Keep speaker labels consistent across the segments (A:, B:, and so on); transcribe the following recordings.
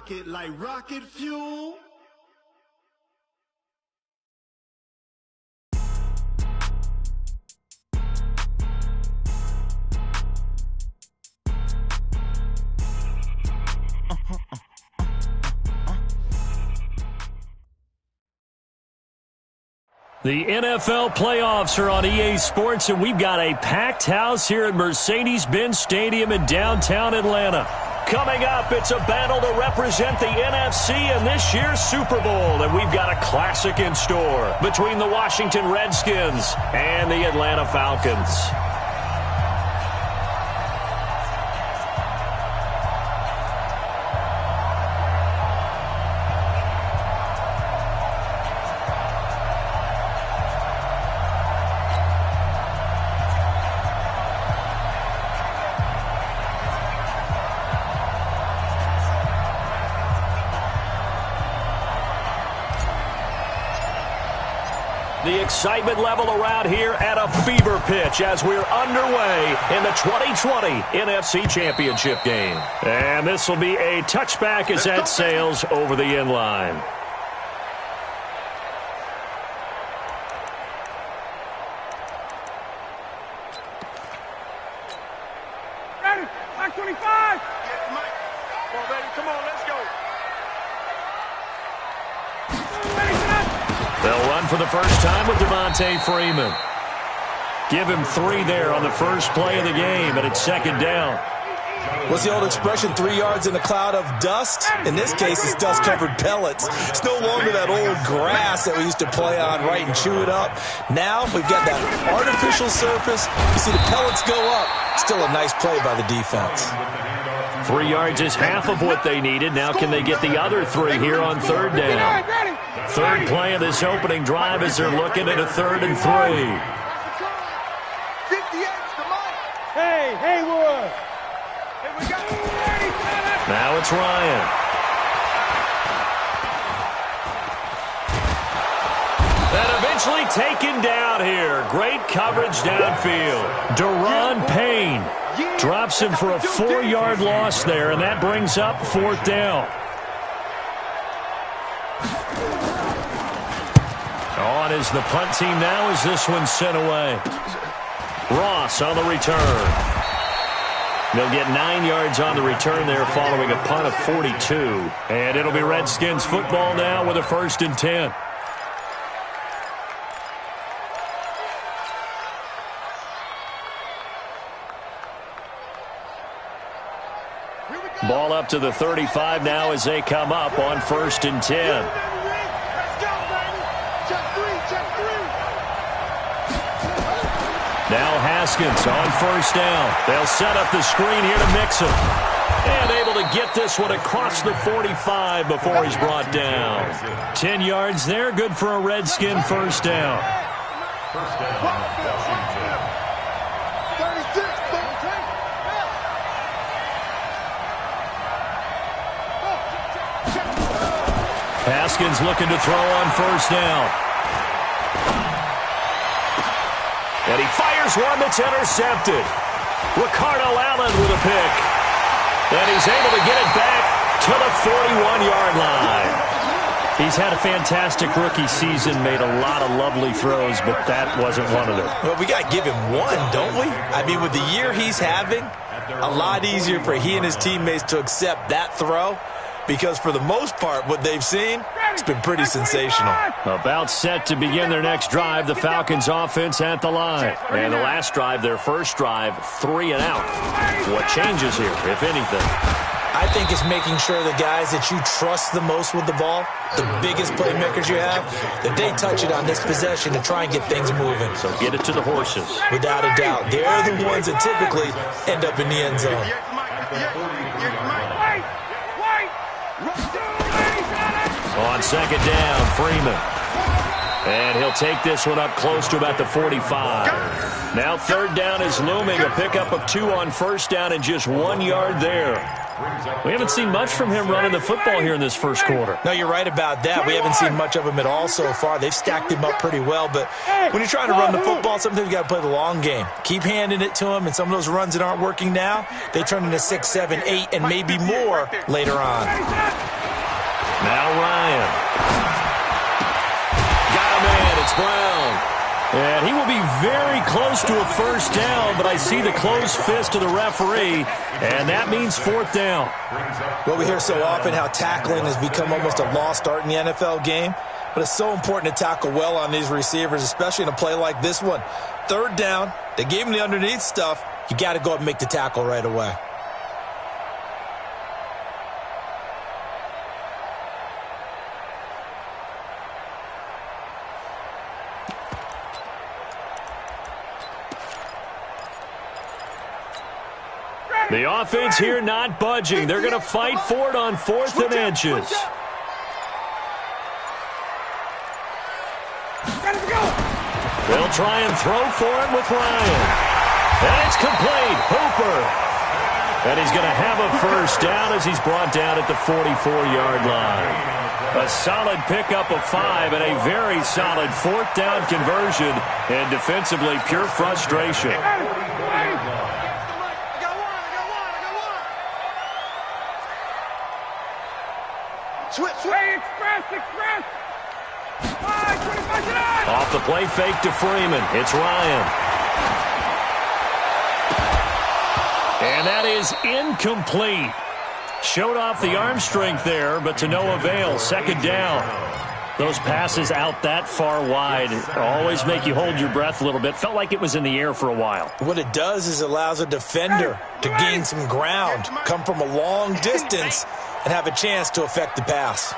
A: rocket like rocket fuel.
B: The NFL playoffs are on EA Sports, and we've got a packed house here at Mercedes-Benz Stadium in downtown Atlanta. Coming up, it's a battle to represent the NFC in this year's Super Bowl, and we've got a classic in store between the Washington Redskins and the Atlanta Falcons. The excitement level around here at a fever pitch as we're underway in the 2020 NFC Championship game. And this will be a touchback as that sails over the end line.
C: Ready, Mike 25. Come on, baby, come on, let's go.
B: They'll run for the first time with Devontae Freeman. Give him 3 there on the first play of the game, and it's second down.
D: What's the old expression, 3 yards in a cloud of dust? In this case, it's dust-covered pellets. It's no longer that old grass that we used to play on, right, and chew it up. Now we've got that artificial surface. You see the pellets go up. Still a nice play by the defense.
B: 3 yards is half of what they needed. Now can they get the other 3 here on third down? Third play of this opening drive as they're looking at a 3rd and 3.
C: Hey, Haywood.
B: Now it's Ryan. And eventually taken down here. Great coverage downfield. Deron Payne drops him for a 4-yard loss there, and that brings up 4th down. On is the punt team now as this one's sent away. Ross on the return. They'll get 9 yards on the return there following a punt of 42. And it'll be Redskins football now with a 1st and 10. Ball up to the 35 now as they come up on 1st and 10. Now Haskins on 1st down. They'll set up the screen here to Mixon. And able to get this one across the 45 before he's brought down. 10 yards there, good for a Redskin 1st down. Haskins looking to throw on 1st down. And he fires one that's intercepted. Ricardo Allen with a pick. And he's able to get it back to the 41-yard line. He's had a fantastic rookie season, made a lot of lovely throws, but that wasn't one of them.
D: Well, we got to give him one, don't we? I mean, with the year he's having, a lot easier for he and his teammates to accept that throw. Because for the most part, what they've seen, it's been pretty sensational.
B: About set to begin their next drive, the Falcons offense at the line. And the last drive, their first drive, 3 and out. What changes here, if anything?
D: I think it's making sure the guys that you trust the most with the ball, the biggest playmakers you have, that they touch it on this possession to try and get things moving.
B: So get it to the horses.
D: Without a doubt. They're the ones that typically end up in the end zone.
B: On 2nd down, Freeman. And he'll take this one up close to about the 45. Now 3rd down is looming. A pickup of 2 on 1st down and just 1 yard there. We haven't seen much from him running the football here in this first quarter.
D: No, you're right about that. We haven't seen much of him at all so far. They've stacked him up pretty well. But when you're trying to run the football, sometimes you got to play the long game. Keep handing it to him, and some of those runs that aren't working now, they turn into 6, 7, 8, and maybe more later on.
B: Now Ryan. Got a man. It's Brown. And he will be very close to a first down, but I see the closed fist of the referee, and that means fourth down.
D: Well, we hear so often how tackling has become almost a lost art in the NFL game, but it's so important to tackle well on these receivers, especially in a play like this one. Third down, they gave him the underneath stuff. You got to go up and make the tackle right away.
B: The offense here not budging. They're going to fight for it on 4th and inches. They'll try and throw for it with Ryan. And it's complete. Hooper. And he's going to have a first down as he's brought down at the 44-yard line. A solid pickup of 5 and a very solid 4th down conversion. And defensively, pure frustration.
C: Express!
B: Off the play fake to Freeman. It's Ryan. And that is incomplete. Showed off the arm strength there, but to no avail. Second down. Those passes out that far wide always make you hold your breath a little bit. Felt like it was in the air for a while.
D: What it does is it allows a defender to gain some ground, come from a long distance, and have a chance to affect the pass.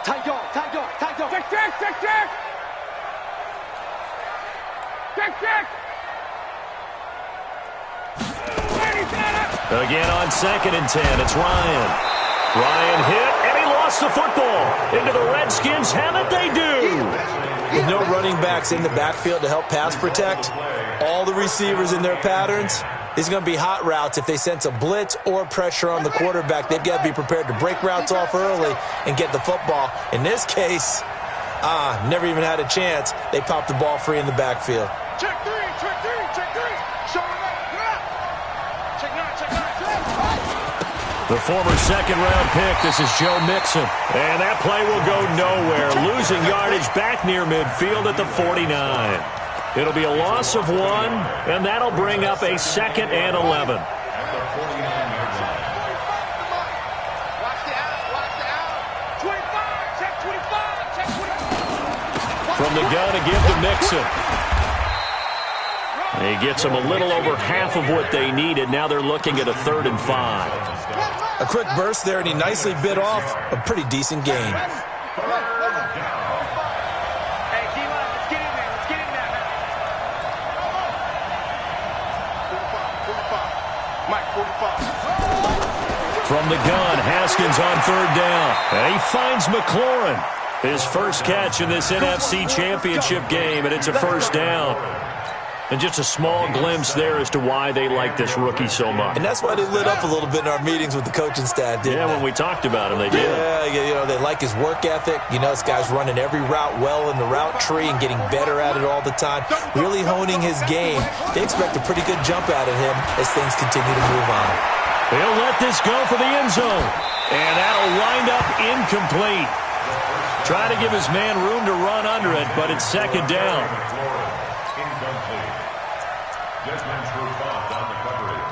C: Tight dog. Check.
B: Again on 2nd and 10, it's Ryan. Ryan hit, and he lost the football. Into the Redskins have it, they do.
D: With no running backs in the backfield to help pass protect, all the receivers in their patterns, it's going to be hot routes. If they sense a blitz or pressure on the quarterback, they've got to be prepared to break routes off early and get the football. In this case, never even had a chance. They popped the ball free in the backfield.
C: Check three. Show him up. Check nine.
B: The former second-round pick, this is Joe Mixon. And that play will go nowhere. Losing yardage back near midfield at the 49. It'll be a loss of 1, and that'll bring up a 2nd and 11. From the gun again to Mixon. He gets them a little over half of what they needed. Now they're looking at a 3rd and 5.
D: A quick burst there, and he nicely bit off a pretty decent gain.
B: From the gun, Haskins on 3rd down. And he finds McLaurin. His first catch in this NFC Championship game, and it's a first down. And just a small glimpse there as to why they like this rookie so much.
D: And that's why they lit up a little bit in our meetings with the coaching staff, didn't they?
B: When we talked about him, they did.
D: Yeah, they like his work ethic. This guy's running every route well in the route tree and getting better at it all the time, really honing his game. They expect a pretty good jump out of him as things continue to move on.
B: He'll let this go for the end zone. And that'll wind up incomplete. Trying to give his man room to run under it, but it's 2nd down.
E: Incomplete. Desmond Trufant on the coverage.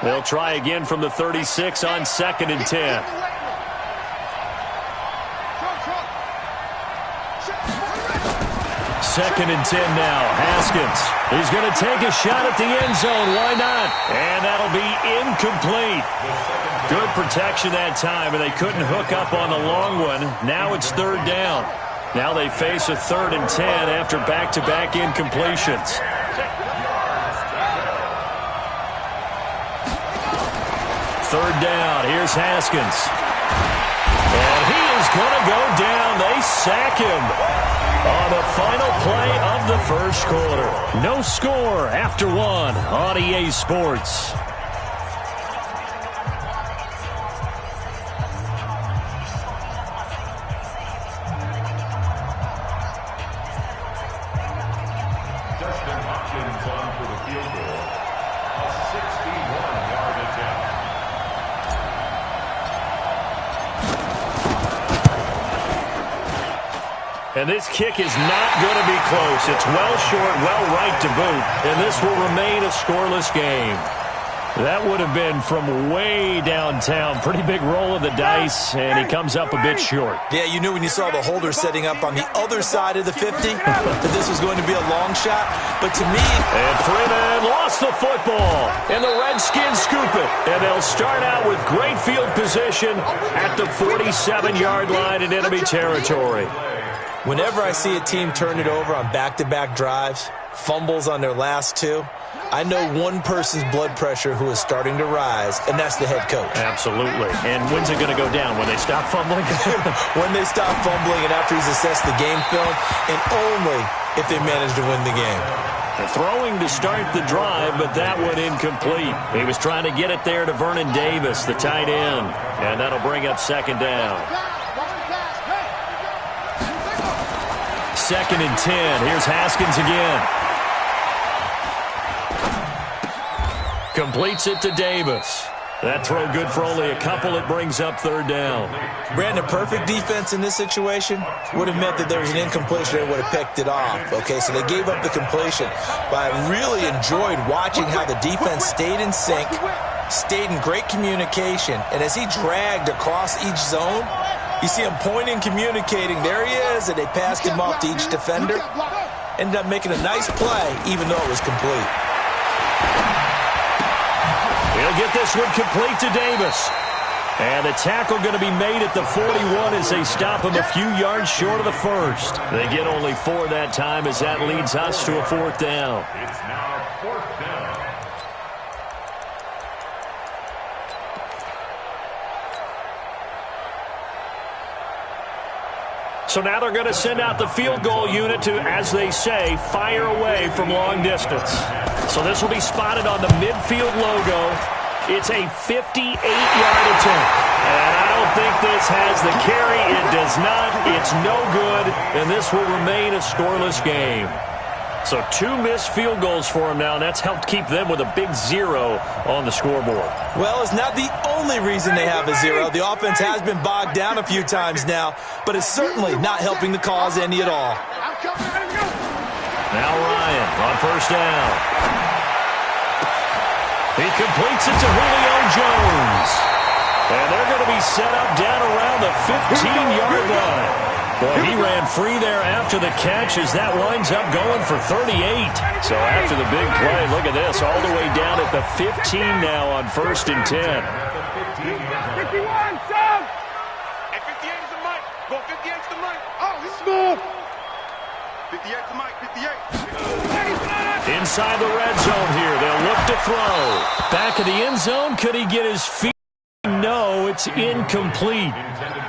B: They'll try again from the 36 on 2nd and 10. Second and 10 now. Haskins. He's going to take a shot at the end zone. Why not? And that'll be incomplete. Good protection that time, and they couldn't hook up on the long one. Now it's 3rd down. Now they face a 3rd and 10 after back-to-back incompletions. Third down. Here's Haskins. And he is going to go down. They sack him on the final play of the first quarter. No score after 1 on EA Sports. And this kick is not going to be close. It's well short, well right to boot. And this will remain a scoreless game. That would have been from way downtown. Pretty big roll of the dice, and he comes up a bit short.
D: Yeah, you knew when you saw the holder setting up on the other side of the 50 that this was going to be a long shot. But to me...
B: And Freeman lost the football. And the Redskins scoop it. And they'll start out with great field position at the 47-yard line in enemy territory.
D: Whenever I see a team turn it over on back-to-back drives, fumbles on their last two, I know one person's blood pressure who is starting to rise, and that's the head coach.
B: Absolutely. And when's it going to go down? When they stop fumbling?
D: When they stop fumbling and after he's assessed the game film, and only if they manage to win the game.
B: Throwing to start the drive, but that one incomplete. He was trying to get it there to Vernon Davis, the tight end. And that'll bring up second down. 2nd and 10. Here's Haskins again. Completes it to Davis. That throw good for only a couple. It brings up 3rd down.
D: Brandon, perfect defense in this situation would have meant that there was an incompletion that would have picked it off. Okay, so they gave up the completion. But I really enjoyed watching how the defense stayed in sync, stayed in great communication, and as he dragged across each zone, you see him pointing, communicating. There he is, and they passed him off to each defender. Ended up making a nice play, even though it was complete.
B: He'll get this one complete to Davis. And the tackle going to be made at the 41 as they stop him a few yards short of the first. They get only 4 that time as that leads us to a 4th down.
E: It's now 4th down.
B: So now they're going to send out the field goal unit to, as they say, fire away from long distance. So this will be spotted on the midfield logo. It's a 58-yard attempt. And I don't think this has the carry. It does not. It's no good. And this will remain a scoreless game. So 2 missed field goals for him now, and that's helped keep them with a big 0 on the scoreboard.
D: Well, it's not the only reason they have a 0. The offense has been bogged down a few times now, but it's certainly not helping the cause any at all.
B: Now Ryan on 1st down. He completes it to Julio Jones. And they're going to be set up down around the 15-yard line. Boy, he ran free there after the catch as that winds up going for 38. So after the big play, look at this, all the way down at the 15 now on 1st and 10.
C: 51, sub! Hey, 58 is the mic. Go 58 is the mic. Oh, this is move. 58 is the mic, 58.
B: Inside the red zone here, they'll look to throw. Back of the end zone, could he get his feet? No, it's incomplete.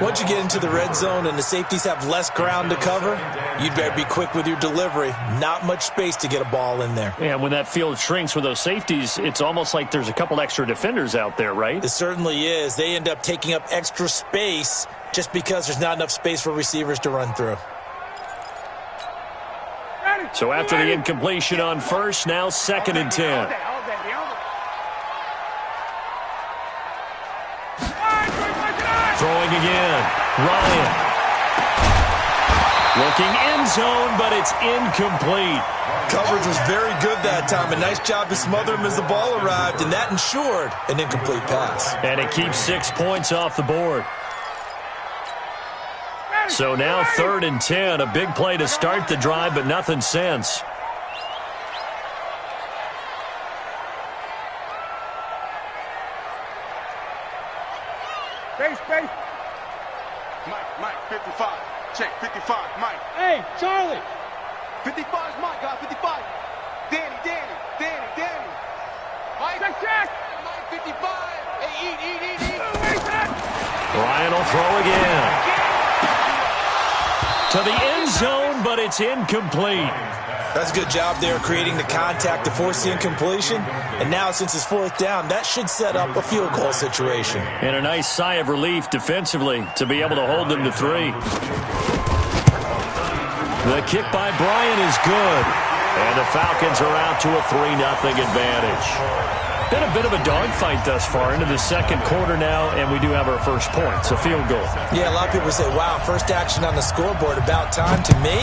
D: Once you get into the red zone and the safeties have less ground to cover, you'd better be quick with your delivery. Not much space to get a ball in there.
B: Yeah, when that field shrinks with those safeties, it's almost like there's a couple extra defenders out there, right?
D: It certainly is. They end up taking up extra space just because there's not enough space for receivers to run through.
B: So after the incompletion on 1st, now 2nd and 10. Throwing again. Ryan. Looking end zone, but it's incomplete.
D: Coverage was very good that time. A nice job to smother him as the ball arrived, and that ensured an incomplete pass.
B: And it keeps 6 points off the board. So now 3rd and 10. A big play to start the drive, but nothing since.
C: Space. Mike, 55. Check, 55, Mike. Hey, Charlie. 55 is Mike, guys, 55. Danny. Mike, check. Mike, 55. Hey, eat.
B: Ryan will throw again. To the end zone, but it's incomplete.
D: That's a good job there creating the contact to force the incompletion. And now, since it's 4th down, that should set up a field goal situation.
B: And a nice sigh of relief defensively to be able to hold them to 3. The kick by Bryant is good. And the Falcons are out to a 3-0 advantage. Been a bit of a dogfight thus far into the second quarter now, and we do have our first points, a field goal.
D: Yeah, a lot of people say, wow, first action on the scoreboard, about time. To me,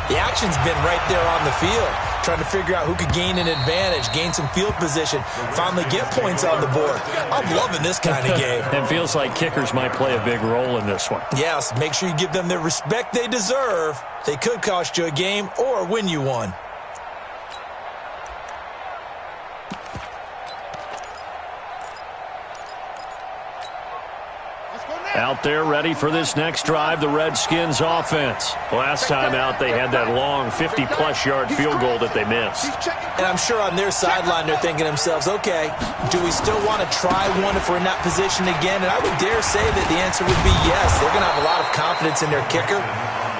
D: the action's been right there on the field, trying to figure out who could gain an advantage, gain some field position, finally get points on the board. I'm loving this kind of game.
B: And feels like kickers might play a big role in this one.
D: Yes, make sure you give them the respect they deserve. They could cost you a game or win you one.
B: Out there ready for this next drive, the Redskins offense. Last time out, they had that long 50-plus yard field goal that they missed.
D: And I'm sure on their sideline they're thinking to themselves, okay, do we still want to try one if we're in that position again? And I would dare say that the answer would be yes. They're going to have a lot of confidence in their kicker.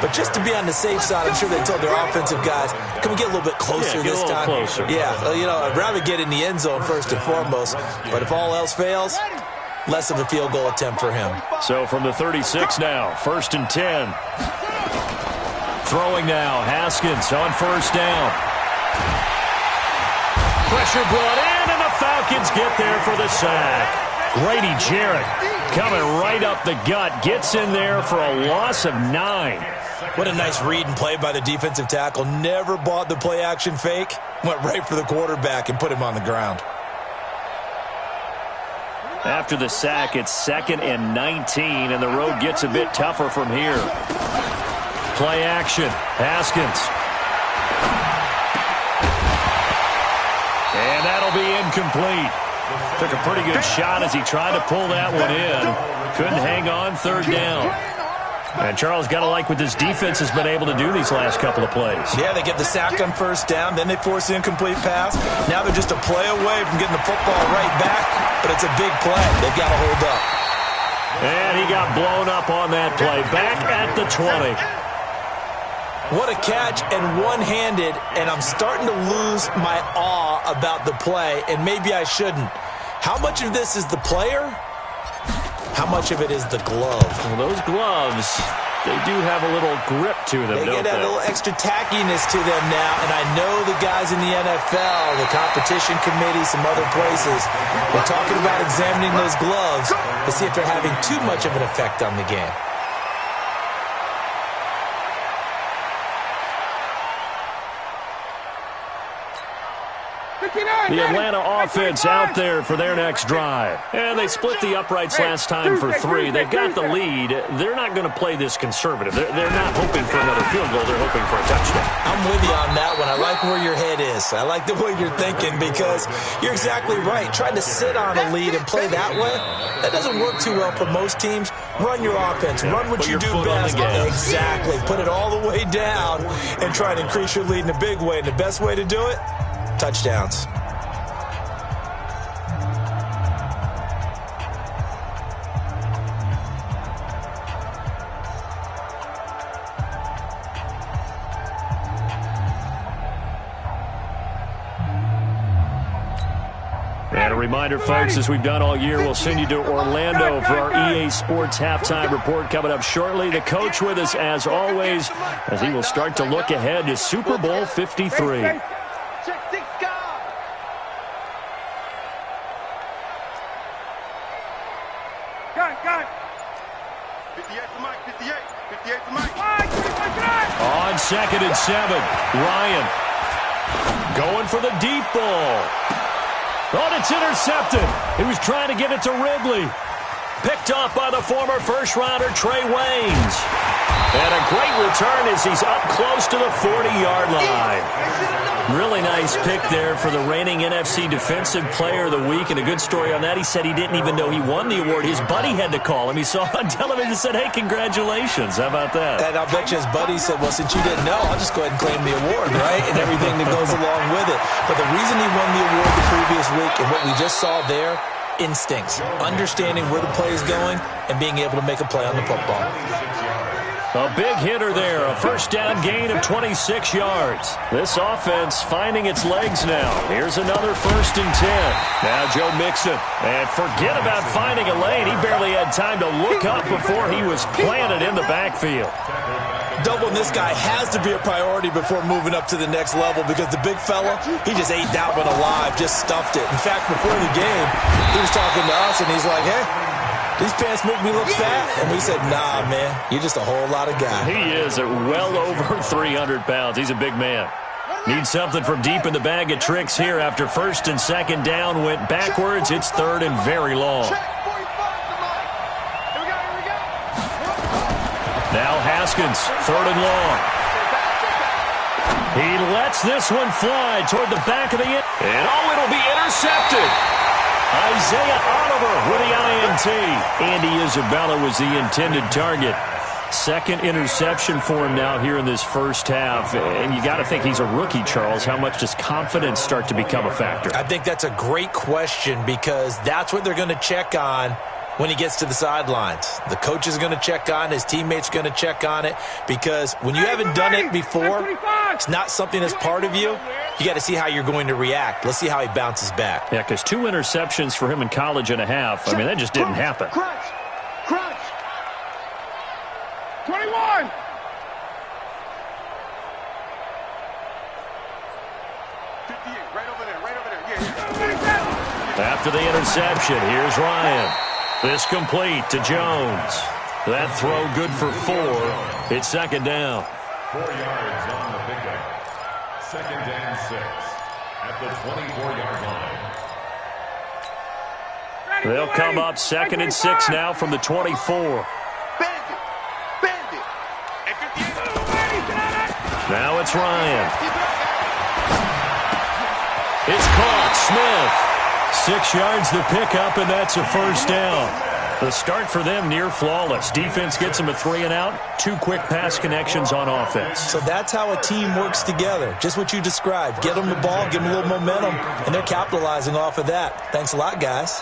D: But just to be on the safe side, I'm sure they told their offensive guys, can we get a little bit closer this time?
B: Closer.
D: Yeah, you know, I'd rather get in the end zone first and foremost. But if all else fails, less of a field goal attempt for him.
B: So from the 36 now, 1st and 10. Throwing now, Haskins on first down. Pressure brought in, and the Falcons get there for the sack. Grady Jarrett coming right up the gut, gets in there for a loss of 9.
D: What a nice read and play by the defensive tackle. Never bought the play-action fake. Went right for the quarterback and put him on the ground.
B: After the sack, it's 2nd and 19, and the road gets a bit tougher from here. Play action. Haskins. And that'll be incomplete. Took a pretty good shot as he tried to pull that one in. Couldn't hang on, 3rd down. And Charles, got to like what this defense has been able to do these last couple of plays.
D: Yeah, they get the sack on first down, then they force the incomplete pass. Now they're just a play away from getting the football right back, but it's a big play. They've got to hold up.
B: And he got blown up on that play. Back at the 20.
D: What a catch, and one-handed, and I'm starting to lose my awe about the play, and maybe I shouldn't. How much of this is the player? How much of it is the glove?
B: Well, those gloves, they do have a little grip to them,
D: They
B: don't
D: get that
B: they?
D: little extra tackiness to them now, and I know the guys in the NFL, the competition committee, some other places, they're talking about examining those gloves to see if they're having too much of an effect on the game.
B: The Atlanta offense out there for their next drive. And they split the uprights last time for 3. They've got the lead. They're not going to play this conservative. They're not hoping for another field goal. They're hoping for a touchdown.
D: I'm with you on that one. I like where your head is. I like the way you're thinking because you're exactly right. Trying to sit on a lead and play that way, that doesn't work too well for most teams. Run your offense. Run what you do best. Exactly. Put it all the way down and try to increase your lead in a big way. And the best way to do it, touchdowns.
B: And a reminder, folks, as we've done all year, we'll send you to Orlando for our EA Sports halftime report coming up shortly. The coach with us, as always, as he will start to look ahead to Super Bowl 53. On 2nd and 7, Ryan going for the deep ball. Oh, it's intercepted. He was trying to get it to Ridley. Picked off by the former first-rounder Trey Waynes. And a great return as he's up close to the 40-yard line. Really nice pick there for the reigning NFC Defensive Player of the Week. And a good story on that, he said he didn't even know he won the award. His buddy had to call him. He saw on television and said, hey, congratulations. How about that?
D: And I'll bet you his buddy said, well, since you didn't know, I'll just go ahead and claim the award, right? And everything that goes along with it. But the reason he won the award the previous week and what we just saw there, instincts, understanding where the play is going and being able to make a play on the football.
B: A big hitter there, a first down gain of 26 yards. This offense finding its legs now. Here's another 1st and 10. Now Joe Mixon. And forget about finding a lane. He barely had time to look up before he was planted in the backfield.
D: doubling this guy has to be a priority before moving up to the next level because the big fella, he just ate that one alive, just stuffed it. In fact, before the game, he was talking to us, and he's like, hey, these pants make me look fat. And we said, nah, man, you're just a whole lot of guy.
B: He is at well over 300 pounds. He's a big man. Needs something from deep in the bag of tricks here after first and second down went backwards. It's third and very long. Now Haskins, third and long. He lets this one fly toward the back of the end. And it'll be intercepted. Isaiah Oliver with the INT. Andy Isabella was the intended target. Second interception for him now here in this first half. And you got to think he's a rookie, Charles. How much does confidence start to become a factor?
D: I think that's a great question because that's what they're going to check on when he gets to the sidelines. The coach is going to check on, his teammates are going to check on it, because when you haven't done it before, it's not something that's part of you. You got to see how you're going to react. Let's see how he bounces back.
B: Yeah, because 2 interceptions for him in college and a half. I mean, that just didn't happen.
C: Crunch! 21! Right over there. Yeah.
B: After the interception, here's Ryan. This complete to Jones. That throw good for 4. It's second down.
E: 4 yards on the pickup. Second and 6 at the 24-yard line.
B: They'll come up second and 6 now from the 24.
C: Bandit.
B: Now it's Ryan. It's caught. Smith. 6 yards the pickup, and that's a first down. The start for them near flawless. Defense gets them a 3 and out. 2 quick pass connections on offense.
D: So that's how a team works together. Just what you described. Get them the ball, give them a little momentum, and they're capitalizing off of that. Thanks a lot, guys.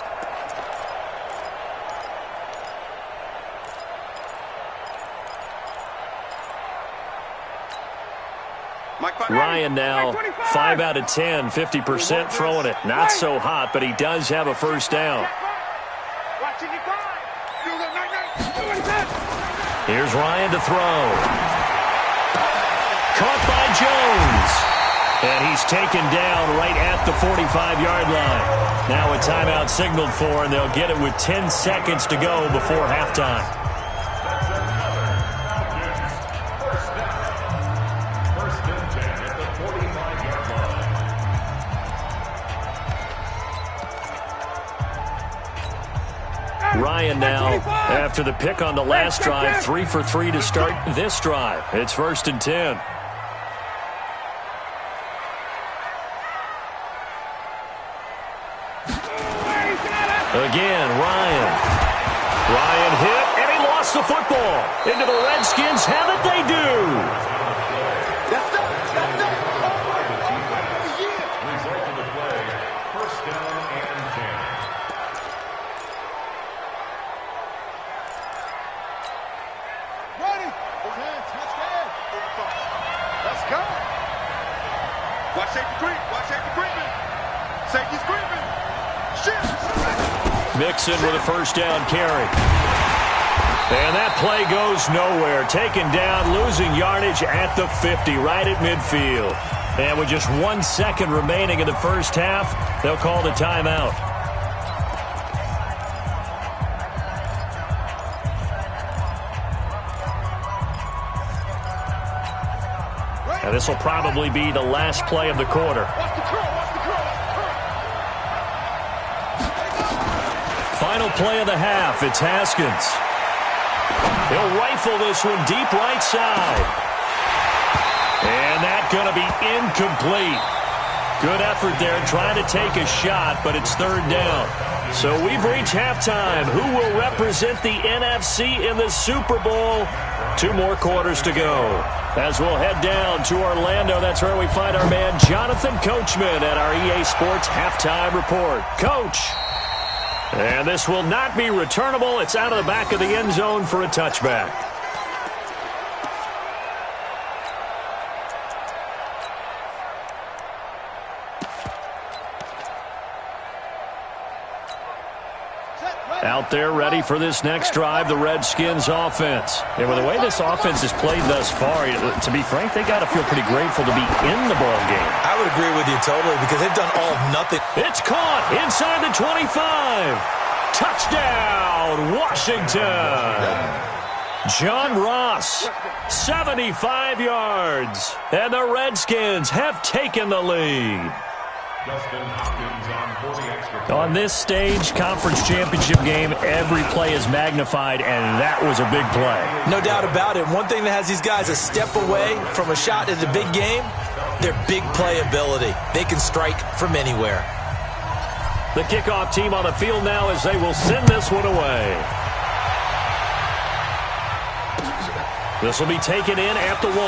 B: Ryan now 5 out of 10, 50% throwing it. Not so hot, but he does have a first down. Here's Ryan to throw. Caught by Jones. And he's taken down right at the 45-yard line. Now a timeout signaled for, and they'll get it with 10 seconds to go before halftime. Ryan now, after the pick on the last drive, 3 for 3 to start this drive. It's first and 10. Again, Ryan. Ryan hit, and he lost the football. Into the Redskins have it, they do.
E: Result of the play, first down and 10.
C: Ready. Let's go. Watch safety creep. Safety's creeping.
B: Mixon with a first down carry. And that play goes nowhere. Taken down, losing yardage at the 50, right at midfield. And with just 1 second remaining in the first half, they'll call the timeout. And this will probably be the last play of the quarter. Final play of the half. It's Haskins. He'll rifle this one deep right side. And that's going to be incomplete. Good effort there trying to take a shot, but it's third down. So we've reached halftime. Who will represent the NFC in the Super Bowl? 2 more quarters to go. As we'll head down to Orlando, that's where we find our man Jonathan Coachman at our EA Sports Halftime Report. Coach. And this will not be returnable. It's out of the back of the end zone for a touchback.
C: Set,
B: Out there ready for this next drive, the Redskins offense. And with the way this offense has played thus far, to be frank, they got to feel pretty grateful to be in the ball game.
D: I would agree with you totally because they've done all of nothing.
B: It's caught inside the 25. Touchdown, Washington. John Ross, 75 yards. And the Redskins have taken the lead. On this stage, conference championship game, every play is magnified, and that was a big play.
D: No doubt about it. One thing that has these guys a step away from a shot at the big game, their big play ability. They can strike from anywhere.
B: The kickoff team on the field now as they will send this one away. This will be taken in at the 1.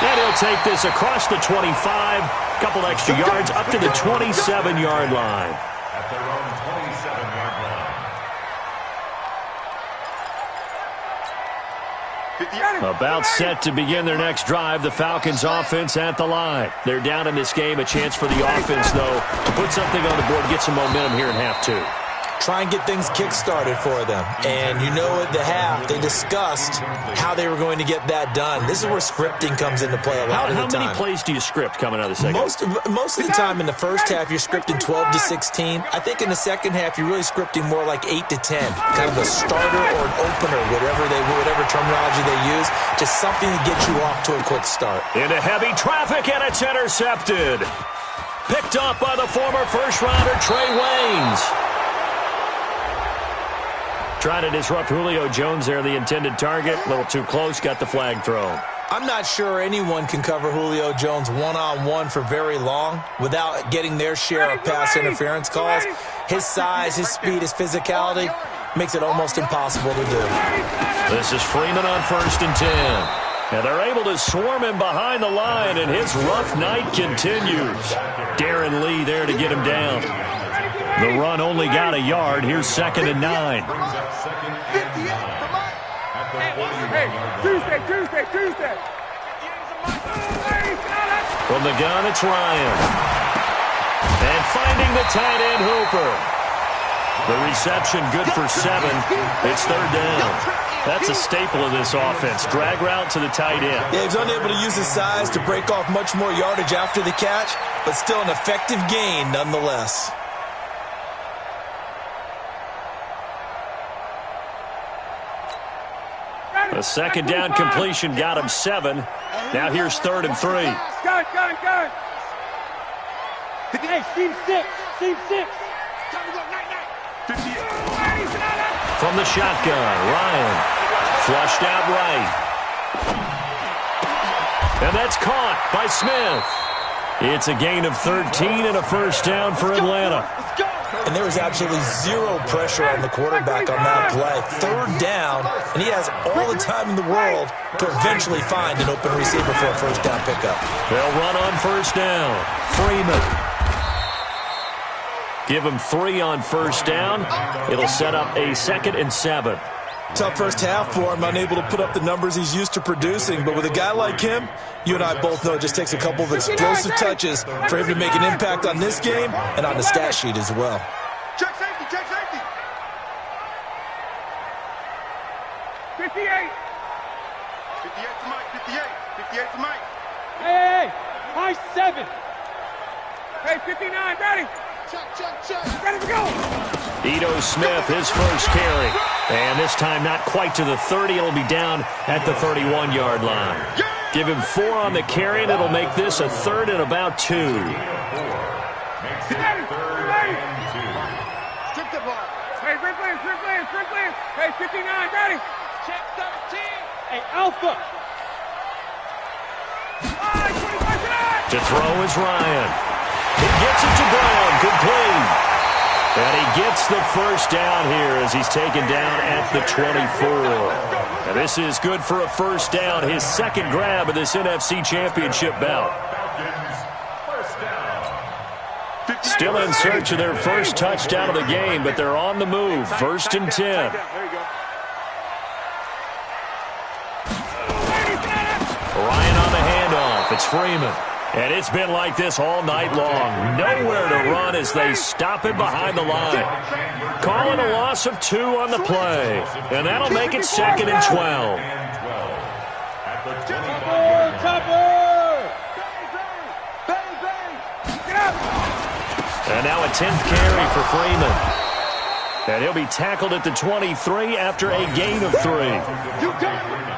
B: And he'll take this across the 25, couple extra yards up to the 27-yard line.
E: At their own 27-yard line.
B: About set to begin their next drive, the Falcons offense at the line. They're down in this game, a chance for the offense, though, to put something on the board, get some momentum here in half 2.
D: Try and get things kick-started for them. And you know at the half, they discussed how they were going to get that done. This is where scripting comes into play a lot of the time.
B: How many plays do you script coming out of the second?
D: Most of the time in the first half, you're scripting 12 to 16. I think in the second half, you're really scripting more like 8 to 10. Kind of a starter or an opener, whatever terminology they use. Just something to get you off to a quick start.
B: Into heavy traffic, and it's intercepted. Picked up by the former first-rounder Trey Waynes. Trying to disrupt Julio Jones there, the intended target. A little too close, got the flag thrown.
D: I'm not sure anyone can cover Julio Jones one-on-one for very long without getting their share of pass interference calls. His size, his speed, his physicality makes it almost impossible to do.
B: This is Freeman on 1st and 10. And they're able to swarm him behind the line, and his rough night continues. Darren Lee there to get him down. The run only got a yard. Here's 2nd and 9.
C: Tuesday.
B: From the gun, it's Ryan. And finding the tight end, Hooper. The reception good for 7. It's 3rd down. That's a staple of this offense. Drag route to the tight end.
D: Yeah, he's unable to use his size to break off much more yardage after the catch, but still an effective gain nonetheless.
B: A 2nd down completion got him 7. Now here's 3rd and 3.
C: Gun. Hey, team 6.
B: From the shotgun, Ryan flushed out right. And that's caught by Smith. It's a gain of 13 and a 1st down for Atlanta.
D: And there was absolutely zero pressure on the quarterback on that play. 3rd down, and he has all the time in the world to eventually find an open receiver for a 1st down pickup.
B: They'll run on 1st down. Freeman. Give him 3 on 1st down. It'll set up a 2nd and 7.
D: Tough first half for him, unable to put up the numbers he's used to producing. But with a guy like him, you and I both know it just takes a couple of explosive touches for him to make an impact on this game and on the stat sheet as well.
C: Check safety. 58 to Mike, 58 to Mike. Hey, high 7. Hey, 59, ready. Check. Ready to go.
B: Ito Smith, his first carry. And this time not quite to the 30. It'll be down at the 31-yard line. Give him 4 on the carry, and it'll make this a 3rd and about 2.
C: Strip the ball. Hey, Ripley. Hey, 59, ready. Check 17. Hey, Alpha.
B: To throw is Ryan. He gets it to Brown, complete. And he gets the 1st down here as he's taken down at the 24. And this is good for a 1st down, his 2nd grab of this NFC Championship bout. Still in search of their first touchdown of the game, but they're on the move. 1st and 10. Ryan on the handoff. It's Freeman. And it's been like this all night long. Nowhere to run as they stop him behind the line. Calling a loss of 2 on the play. And that'll make it 2nd and 12. And now a 10th carry for Freeman. And he'll be tackled at the 23 after a gain of 3.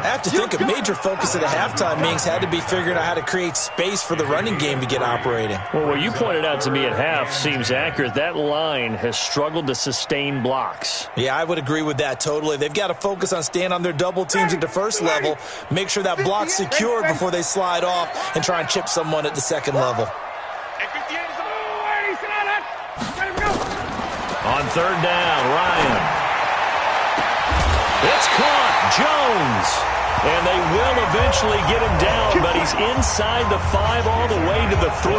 D: I have to think a major focus at the halftime meetings had to be figuring out how to create space for the running game to get operating.
B: Well, what you pointed out to me at half seems accurate. That line has struggled to sustain blocks.
D: Yeah, I would agree with that totally. They've got to focus on staying on their double teams at the first level, make sure that block's secured before they slide off, and try and chip someone at the second level.
B: On 3rd down, Ryan. It's caught. Jones. And they will eventually get him down, but he's inside the 5 all the way to the 3.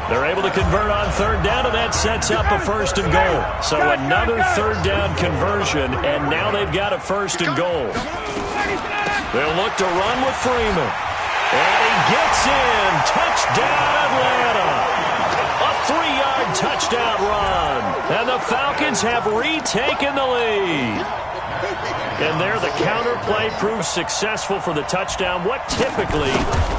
B: They're able to convert on 3rd down, and that sets up a 1st and goal. So another 3rd down conversion, and now they've got a 1st and goal. They'll look to run with Freeman. And he gets in. Touchdown, Atlanta. A 3-yard touchdown run. And the Falcons have retaken the lead. And there the counter play proves successful for the touchdown. What typically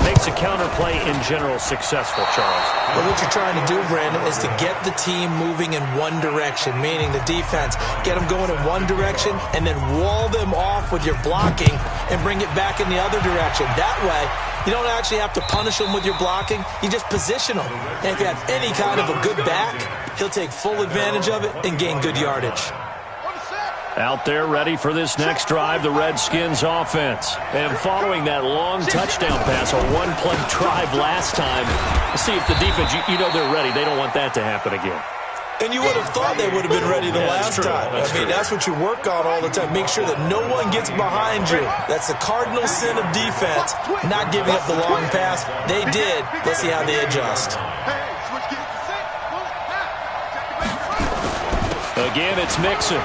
B: makes a counter play in general successful, Charles?
D: Well, what you're trying to do, Brandon, is to get the team moving in one direction, meaning the defense. Get them going in one direction and then wall them off with your blocking and bring it back in the other direction. That way, you don't actually have to punish them with your blocking. You just position them. And if you have any kind of a good back, he'll take full advantage of it and gain good yardage.
B: Out there ready for this next drive, the Redskins offense. And following that long touchdown pass, a one-play drive last time, let's see if the defense, you know they're ready. They don't want that to happen again.
D: And you would have thought they would have been ready the last time. I mean, that's what you work on all the time. Make sure that no one gets behind you. That's the cardinal sin of defense, not giving up the long pass. They did. Let's see how they adjust.
B: Again, it's Mixon.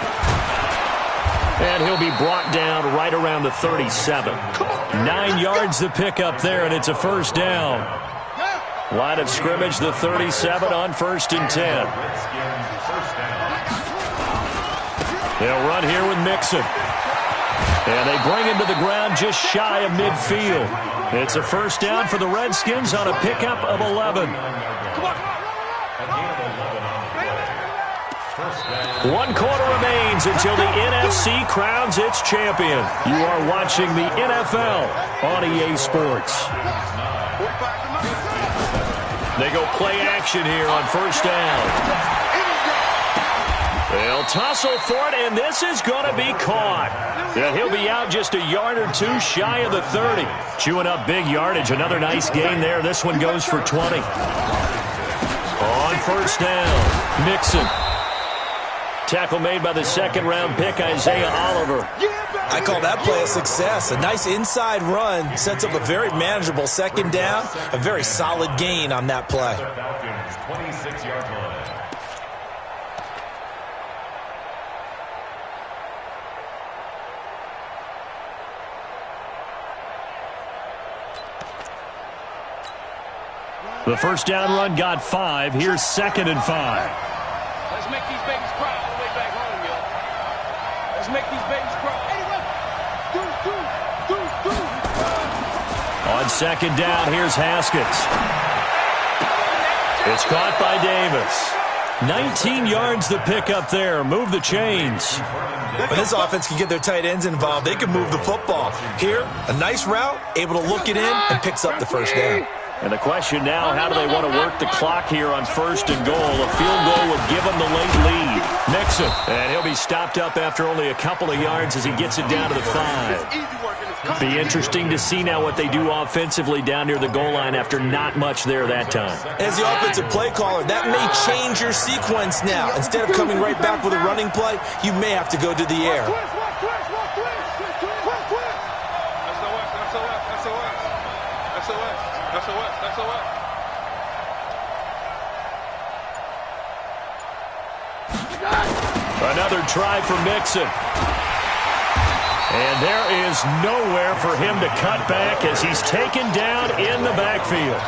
B: And he'll be brought down right around the 37. 9 yards to pick up there, and it's a 1st down. Line of scrimmage, the 37 on 1st and 10. They'll run here with Mixon. And they bring him to the ground just shy of midfield. It's a 1st down for the Redskins on a pickup of 11. 1 quarter remains until the NFC crowns its champion. You are watching the NFL on EA Sports. They go play action here on 1st down. They'll tussle for it, and this is going to be caught. And he'll be out just a yard or 2 shy of the 30. Chewing up big yardage. Another nice gain there. This one goes for 20. On 1st down, Mixon. Tackle made by the 2nd-round pick, Isaiah Oliver.
D: I call that play a success. A nice inside run sets up a very manageable 2nd down. A very solid gain on that play.
E: 26-yard line.
B: The 1st down run got 5. Here's 2nd and 5.
C: Let's make these babies cry all the way back home, yo. Let's make these babies cry.
B: On 2nd down, here's Haskins. It's caught by Davis. 19 yards to pick up there. Move the chains.
D: When this offense can get their tight ends involved, they can move the football. Here, a nice route, able to look it in, and picks up the 1st down.
B: And the question now, how do they want to work the clock here on 1st and goal? A field goal would give them the late lead. Mixon, and he'll be stopped up after only a couple of yards as he gets it down to the 5. Be interesting to see now what they do offensively down near the goal line after not much there that time.
D: As the offensive play caller, that may change your sequence now. Instead of coming right back with a running play, you may have to go to the air.
B: Another try for Mixon. And there is nowhere for him to cut back as he's taken down in the backfield.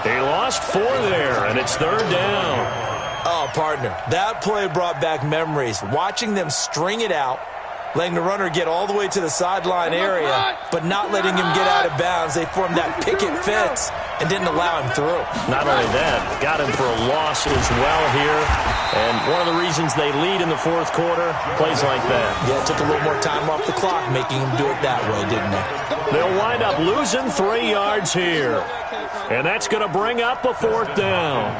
B: He lost 4 there, and it's 3rd down.
D: Oh, partner, that play brought back memories. Watching them string it out, letting the runner get all the way to the sideline area, but not letting him get out of bounds. They formed that picket fence and didn't allow him through.
B: Not only that, got him for a loss as well here. And one of the reasons they lead in the 4th quarter, plays like that.
D: Yeah, it took a little more time off the clock, making him do it that way, didn't they?
B: They'll wind up losing 3 yards here. And that's going to bring up a 4th down.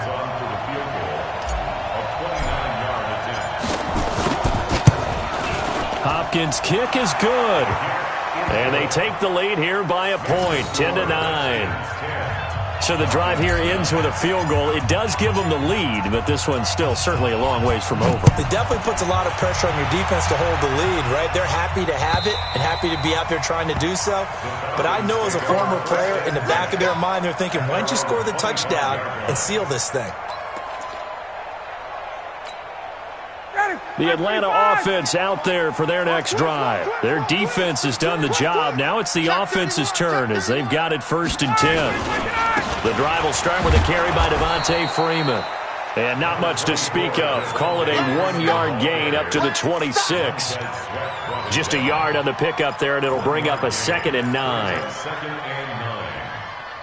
B: Hopkins' kick is good. And they take the lead here by a point, 10-9. So the drive here ends with a field goal. It does give them the lead, but this one's still certainly a long ways from over.
D: It definitely puts a lot of pressure on your defense to hold the lead, right? They're happy to have it and happy to be out there trying to do so. But I know as a former player, in the back of their mind, they're thinking, why don't you score the touchdown and seal this thing?
B: The Atlanta offense out there for their next drive. Their defense has done the job. Now it's the offense's turn as they've got it 1st and 10. The drive will start with a carry by Devontae Freeman. And not much to speak of. Call it a 1-yard gain up to the 26. Just a yard on the pickup there, and it'll bring up a 2nd and 9.
E: 2nd and 9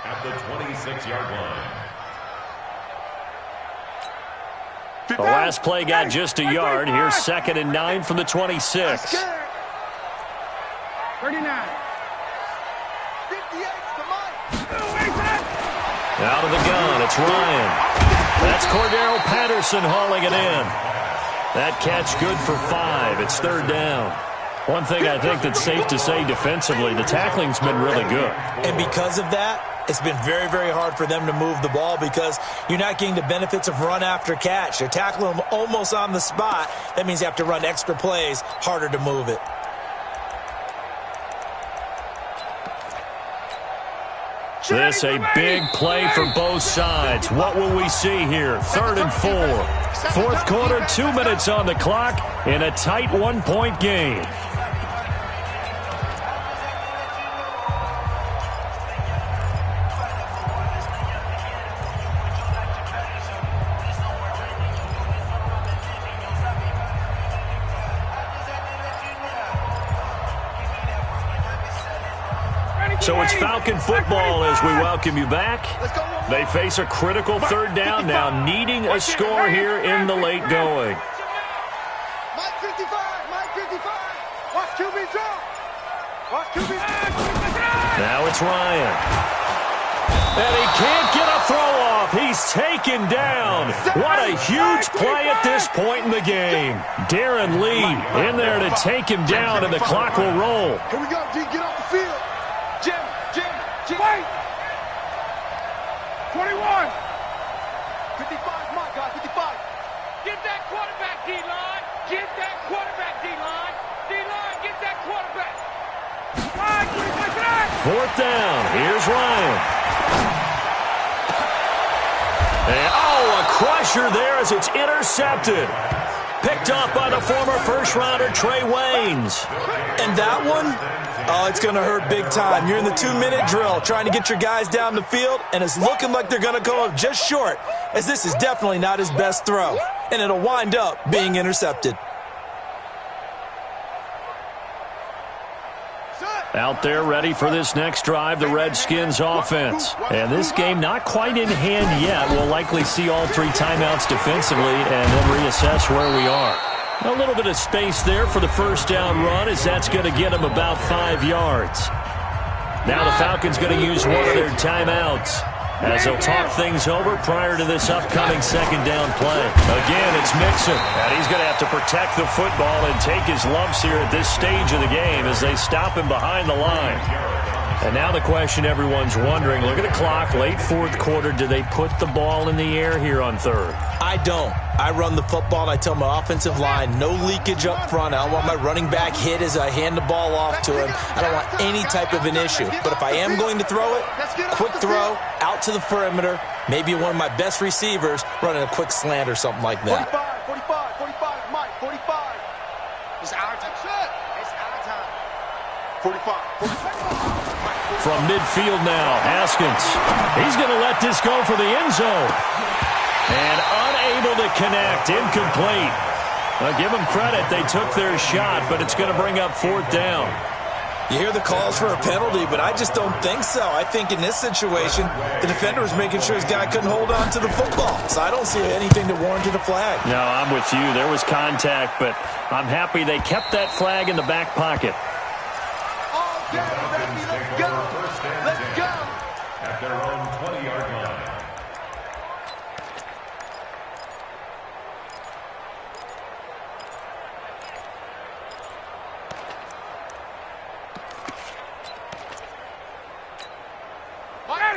E: at the 26-yard line.
B: The last play got just a yard. Here's 2nd and 9 from the 26.
C: 39.
B: Out of the gun, it's Ryan. That's Cordero Patterson hauling it in. That catch good for 5. It's 3rd down. One thing I think that's safe to say defensively, the tackling's been really good.
D: And because of that, it's been very, very hard for them to move the ball because you're not getting the benefits of run after catch. You're tackling them almost on the spot. That means you have to run extra plays, harder to move it.
B: This a big play for both sides. What will we see here? 3rd and 4. 4th quarter, 2 minutes on the clock in a tight 1-point game. So it's Falcon football as we welcome you back. They face a critical 3rd down now, needing a score here in the late going.
C: Mike 55, Mike 55. Watch QB drop. Watch QB.
B: Now it's Ryan. And he can't get a throw off. He's taken down. What a huge play at this point in the game. Darren Lee in there to take him down, and the clock will roll.
C: Here we go, G. Get off the field. Jim. Wait. 21. 55, my God, 55. Get that quarterback, D-line. Get that quarterback, D-line. D-line, get that quarterback.
B: 4th down. Here's Ryan. And, a crusher there as it's intercepted. Picked up by the former first-rounder Trey Waynes.
D: And that one, it's going to hurt big time. You're in the 2-minute drill trying to get your guys down the field, and it's looking like they're going to go up just short, as this is definitely not his best throw. And it'll wind up being intercepted.
B: Out there ready for this next drive, the Redskins offense. And this game not quite in hand yet. We'll likely see all 3 timeouts defensively and then reassess where we are. A little bit of space there for the 1st down run as that's going to get them about 5 yards. Now the Falcons going to use one of their timeouts as they'll talk things over prior to this upcoming 2nd down play. Again, it's Mixon, and he's going to have to protect the football and take his lumps here at this stage of the game as they stop him behind the line. And now the question everyone's wondering, look at the clock, late 4th quarter, do they put the ball in the air here on 3rd?
D: I don't. I run the football, and I tell my offensive line, no leakage up front. I don't want my running back hit as I hand the ball off to him. I don't want any type of an issue. But if I am going to throw it, quick throw, out to the perimeter, maybe one of my best receivers running a quick slant or something like that.
C: 45, Mike, 45. It's our time. It's our time.
B: From midfield now, Haskins. He's going to let this go for the end zone. And unable to connect, incomplete. Give them credit, they took their shot, but it's going to bring up 4th down.
D: You hear the calls for a penalty, but I just don't think so. I think in this situation, the defender was making sure his guy couldn't hold on to the football. So I don't see anything to warrant a flag.
B: No, I'm with you. There was contact, but I'm happy they kept that flag in the back pocket.
C: All day, baby, let's go. Let's go.
E: At their own 20-yard line.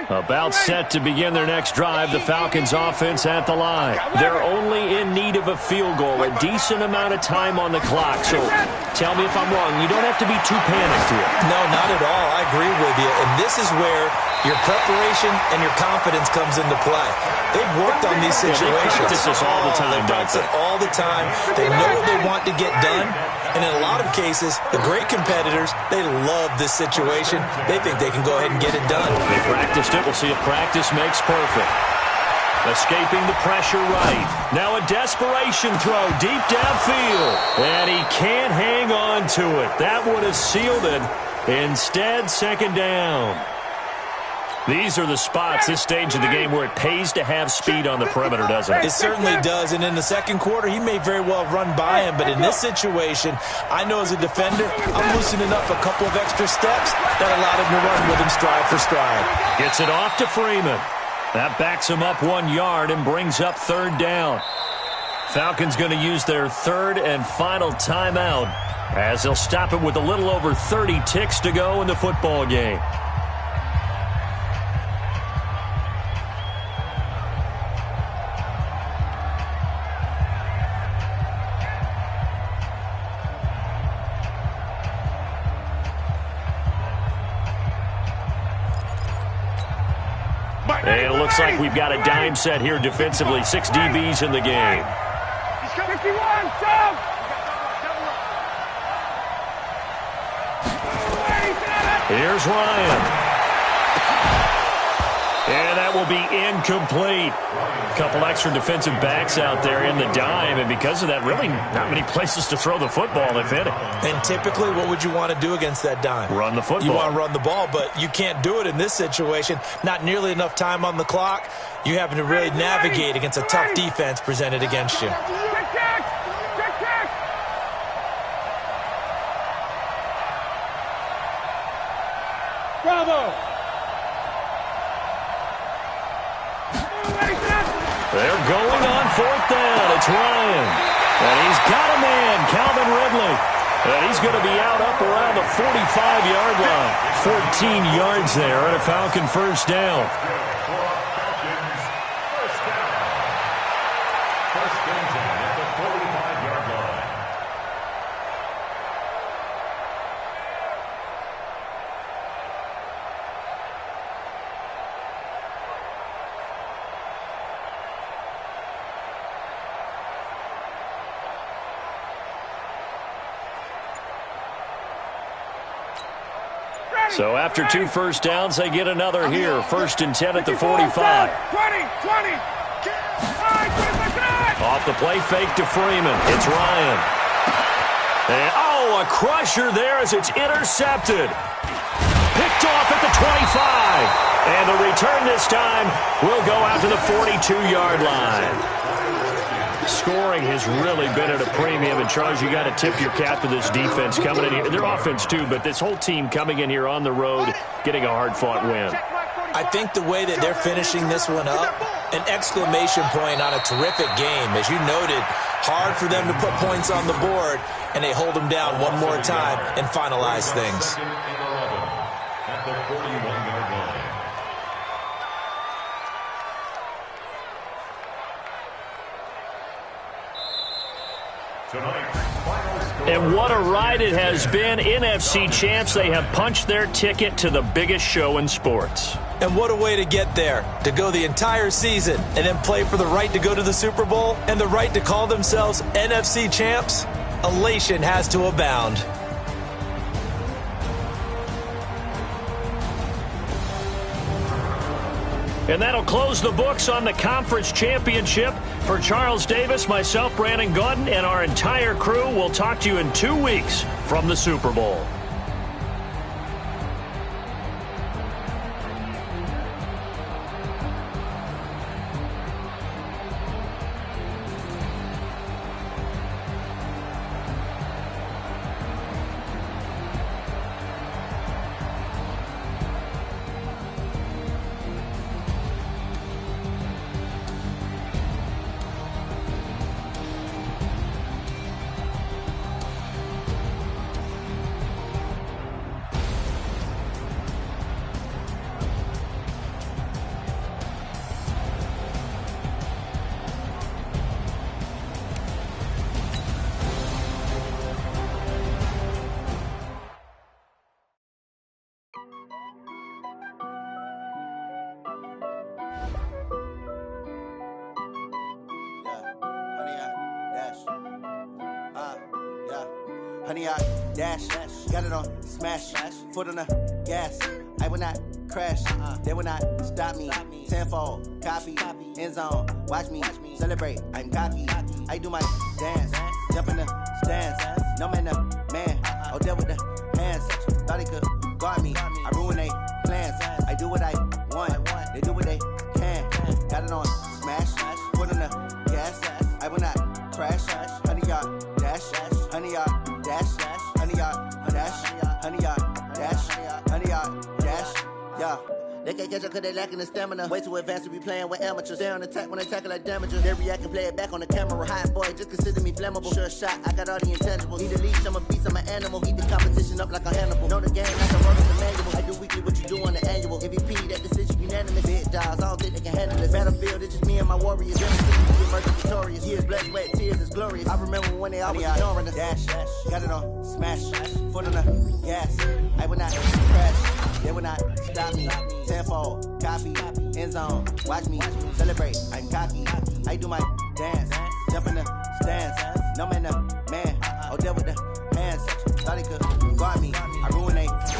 B: About set to begin their next drive, the Falcons offense at the line. They're only in need of a field goal, a decent amount of time on the clock. So tell me if I'm wrong. You don't have to be too panicked here.
D: No, not at all. I agree with you. And this is where your preparation and your confidence comes into play. They've worked on these situations.
B: They practice this all the time,
D: They practice it all the time. They know what they want to get done. And in a lot of cases, the great competitors, they love this situation. They think they can go ahead and get it done.
B: They practiced it. We'll see if practice makes perfect. Escaping the pressure right. Now a desperation throw deep downfield. And he can't hang on to it. That would have sealed it. Instead, 2nd down. These are the spots, this stage of the game, where it pays to have speed on the perimeter, doesn't it?
D: It certainly does. And in the second quarter, he may very well run by him. But in this situation, I know as a defender, I'm loosening up a couple of extra steps that allowed him to run with him stride for stride.
B: Gets it off to Freeman. That backs him up 1 yard and brings up 3rd down. Falcons going to use their 3rd and final timeout as they'll stop it with a little over 30 ticks to go in the football game. And it looks like we've got a dime set here defensively. 6 DBs in the game. Here's Ryan. And that will be incomplete. A couple extra defensive backs out there in the dime, and because of that, really not many places to throw the football if any.
D: And typically, what would you want to do against that dime?
B: Run the football.
D: You want to run the ball, but you can't do it in this situation. Not nearly enough time on the clock. You having to really navigate against a tough defense presented against you.
C: Bravo!
B: They're going on 4th down. It's Ryan. And he's got a man, Calvin Ridley. And he's going to be out up around the 45-yard line. 14 yards there and a Falcon 1st down. So after 2 first downs, they get another here. 1st and 10 at the 45.
C: 20.
B: Off the play fake to Freeman. It's Ryan. And, a crusher there as it's intercepted. Picked off at the 25. And the return this time will go out to the 42-yard line. Scoring has really been at a premium, and Charles, you got to tip your cap to this defense coming in here. Their offense too, but this whole team coming in here on the road, getting a hard-fought win.
D: I think the way that they're finishing this one up, an exclamation point on a terrific game. As you noted, hard for them to put points on the board, and they hold them down one more time and finalize things.
E: At the 41-yard line.
B: And what a ride it has been. NFC champs, they have punched their ticket to the biggest show in sports.
D: And what a way to get there, to go the entire season and then play for the right to go to the Super Bowl and the right to call themselves NFC champs. Elation has to abound.
B: And that'll close the books on the conference championship. For Charles Davis, myself, Brandon Gaudin, and our entire crew, we'll talk to you in 2 weeks from the Super Bowl.
F: Honey, I dash, got it on smash, foot on the gas. I will not crash, they will not stop me. Tenfold, copy, end zone, watch me celebrate. I'm cocky, I do my dance, jump in the stands. No man, man, oh, there with the hands. Thought he could guard me, I ruin they plans. I do what I want, they do what they can. Got it on smash, foot on the gas. I will not crash, honey, y'all dash, honey, y'all dash, honey, y'all dash, honey, y'all dash, honey, y'all dash, yeah. They can't catch up cause they lacking the stamina. Way too advanced to be playing with amateurs. Stay on attack when they tackle like damages. They react and play it back on the camera. Hot boy, just consider me flammable. Sure shot, I got all the intangibles. Need a leash, I'm a beast, I'm an animal. Eat the competition up like a Hannibal. Know the game like a road in the manual. I do weekly what you do on the annual. MVP, that decision unanimous. Big dogs, I don't think they can handle this. Battlefield, it's just me and my warriors. In the city, we emerging victorious. Years, blood, sweat, tears, it's glorious. I remember when they always ignoring us. Dash, got it on smash, foot on the gas. I will not crash, they will not stop me. Tenfold, copy, end zone, watch me celebrate. I'm cocky, I do my dance, jump in the stands. No man, man, oh, there with the hands. Thought he could guard me, I ruin they plans.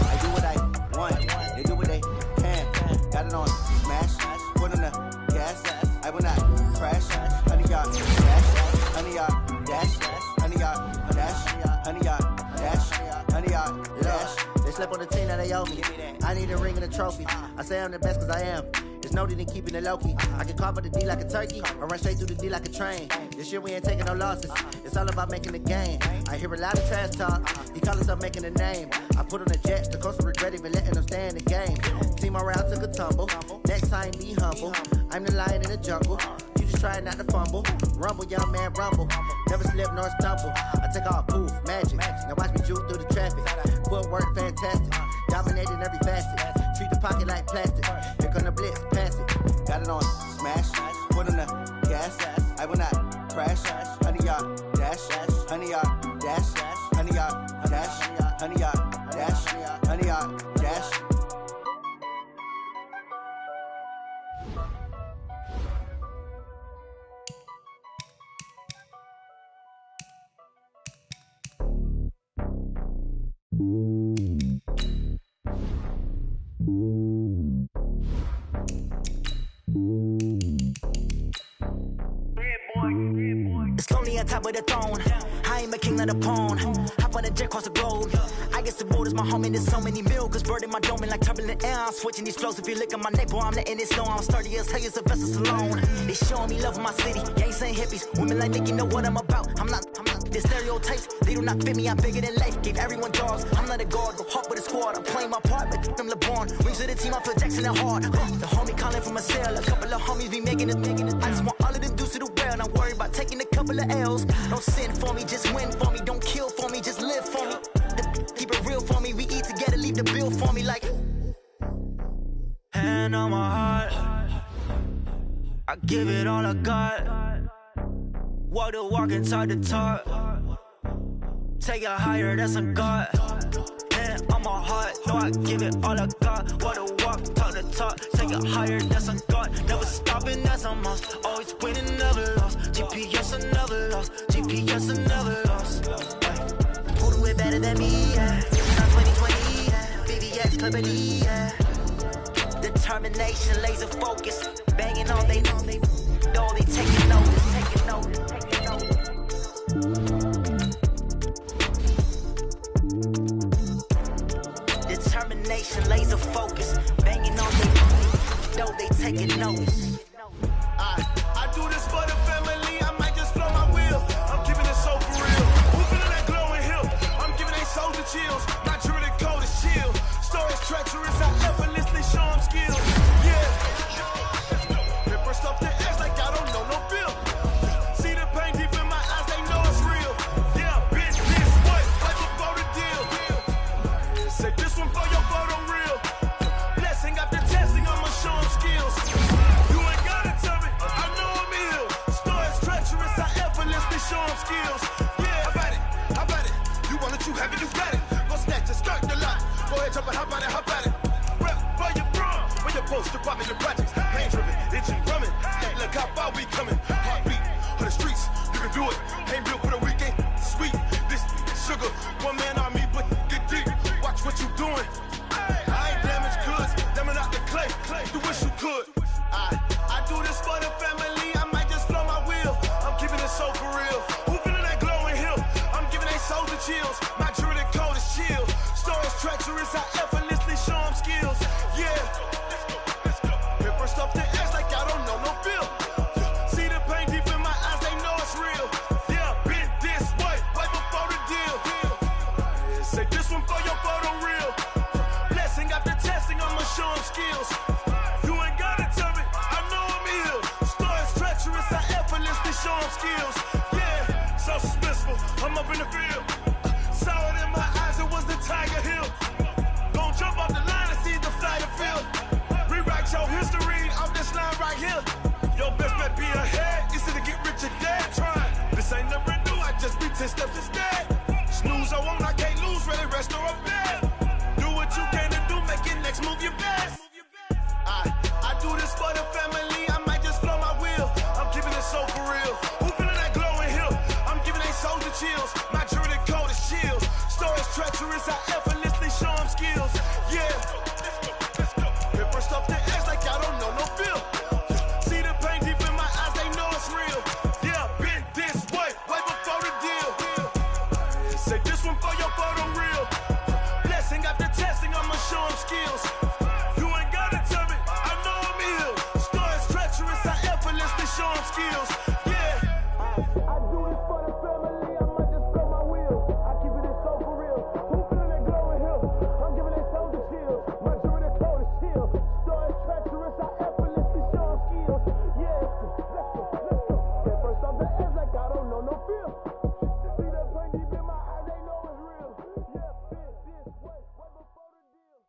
F: I do what I want, they do what they can. Got it on smash, foot on the gas. I will not crash, honey, y'all dash, honey, y'all dash, honey, y'all dash, honey, y'all dash, honey, y'all dash. They slept on the team that they owe me. I need a ring and a trophy. I say I'm the best cause I am. There's no need in keeping it low-key. I can carve up the D like a turkey or run straight through the D like a train. This year we ain't taking no losses. It's all about making the game. I hear a lot of trash talk. He call himself making a name. I put on the Jets. The coach will regret even letting them stay in the game. Team morale took a tumble. Next time be humble. I'm the lion in the jungle. You just try not to fumble. Rumble, young man, rumble. Never slip nor stumble. I take off, poof, magic. Now watch me juke through the traffic. Footwork fantastic. Dominating every facet. Treat the pocket like plastic. Here come the blitz, pass it. Got it on smash, foot on the gas. I will not crash. Honey, y'all dash, honey, y'all dash, honey, y'all dash, honey, y'all dash, honey, y'all dash.
G: It's lonely on top of the throne. I am a king of the pawn. Hop on a jet across the globe. I guess the road is my home and there's so many milkers. Bird in my dome and like turbulent air. I'm switching these flows. If you look at my neck, boy, I'm letting it snow. I'm sturdy as hell as a vessel alone. They showing me love in my city. Gangs ain't hippies. Women like Nicky know what I'm about. I'm not the stereotypes. They do not fit me. I'm bigger than life. Gave everyone dogs. I'm not a guard. Go hard with a squad. I'm playing my part, but them LeBron. Rings to the team. I feel Jackson and hard. The homie calling from a cell. A couple of homies be making it. I just want all of the dudes to the well. Not worry about taking a couple of L's. Don't sin for me, just win for me. Don't kill for me, just live for me. Keep it real for me. We eat together, leave the bill for me like. Hand on my heart, I give it all I got. Walk the walk and talk the talk. Take it higher, that's a God. Hand on my heart, no, I give it all I got. Walk the walk, talk the talk. Take it higher, that's a God. Never stopping, that's a must. Always winning, never lost. GPS, I never lost. GPS, I never lost. Who do it better than me? Yeah. Not 2020. Yeah. BBX, Clipper D. Yeah. The Determination, laser focus, banging all they know. They taking notice, taking notice, taking notice. Determination, laser focus, banging all they know. They taking notice.
A: I do this for the family. I might just blow my wheel. I'm keeping it so for real. Who feeling that glowing hill? I'm giving they souls the chills. Not true to code is chill. Stories treacherous. I effortlessly show them skills. Yeah. Paper stuff the edge like I don't know no feel. See the pain deep in my eyes. They know it's real. Yeah, bitch, this what? Right before the deal. Say this one for your photo real. Blessing after testing. I'ma show them skills. You ain't gotta tell me. I know I'm ill. Stories treacherous. I effortlessly show them skills. Yeah, how about it? How about it? You want it, you have it, you got it. Go snatch it, start the lot. Go ahead, jump it, hop on it, hop on it. Rep for your prom. Where your post, department, your projects. Pain driven, itching, drumming. Hey, look how far we coming. Heartbeat on the streets. You can do it. Ain't built for the weekend. Sweet. This sugar. One man army, but get deep. Watch what you doing. I ain't damaged goods. Damn out the clay. You wish you could. I do this for the family. I might just blow my wheel. I'm keeping it so for real. Who feeling that glowing hill? I'm giving they souls the chills. My druidic code is chill. Stories treacherous. I effortlessly show them skills. Yeah. Paper stuff the edge like I don't know no feel. See the pain deep in my eyes. They know it's real. Yeah, been this way. Right before the deal. Say this one for your photo real. Blessing after testing. I'ma show them skills. You ain't gotta tell me. I know I'm ill. Stories treacherous. I effortlessly show them skills. Yeah, so suspenseful. I'm up in the field. Saw it in my eyes. It was the Tiger Hill. Gon' jump off the line and see the flight of field. Rewrite your history off this line right here. Your best bet be ahead. It's to get rich or dead. Trying. This ain't never new. I just be 10 steps instead. Snooze I won't. I can't lose. Ready, rest or a bed. Do what you can to do. Make it next move your best. I do this for the family. I might just blow my wheel. I'm keeping it so for real. Who feeling that glowing hill? I'm giving they souls the chills. My druidic code is chill. Stories treacherous. I effortlessly show them skills. Yeah. Paper stuff the edge like I don't know no feel. See the pain deep in my eyes. They know it's real. Yeah, been this way. Right before the deal. Say this one for your photo real. Blessing after testing. I'ma show them skills. You ain't gotta tell me. I know I'm ill. Stories treacherous. I effortlessly show them skills. Yeah. I do this for the family. I might just blow my wheel. I keep it so for real. Who feeling that glowing hill? I'm giving they souls the chills. My druidic code is chill. Stories treacherous. I effortlessly show them skills. Yeah. Let's go. Let's go. Get first off the edge like I don't know no feel. See that pain deep in my eyes. They know it's real. Yeah. Been this way. Right before the deal.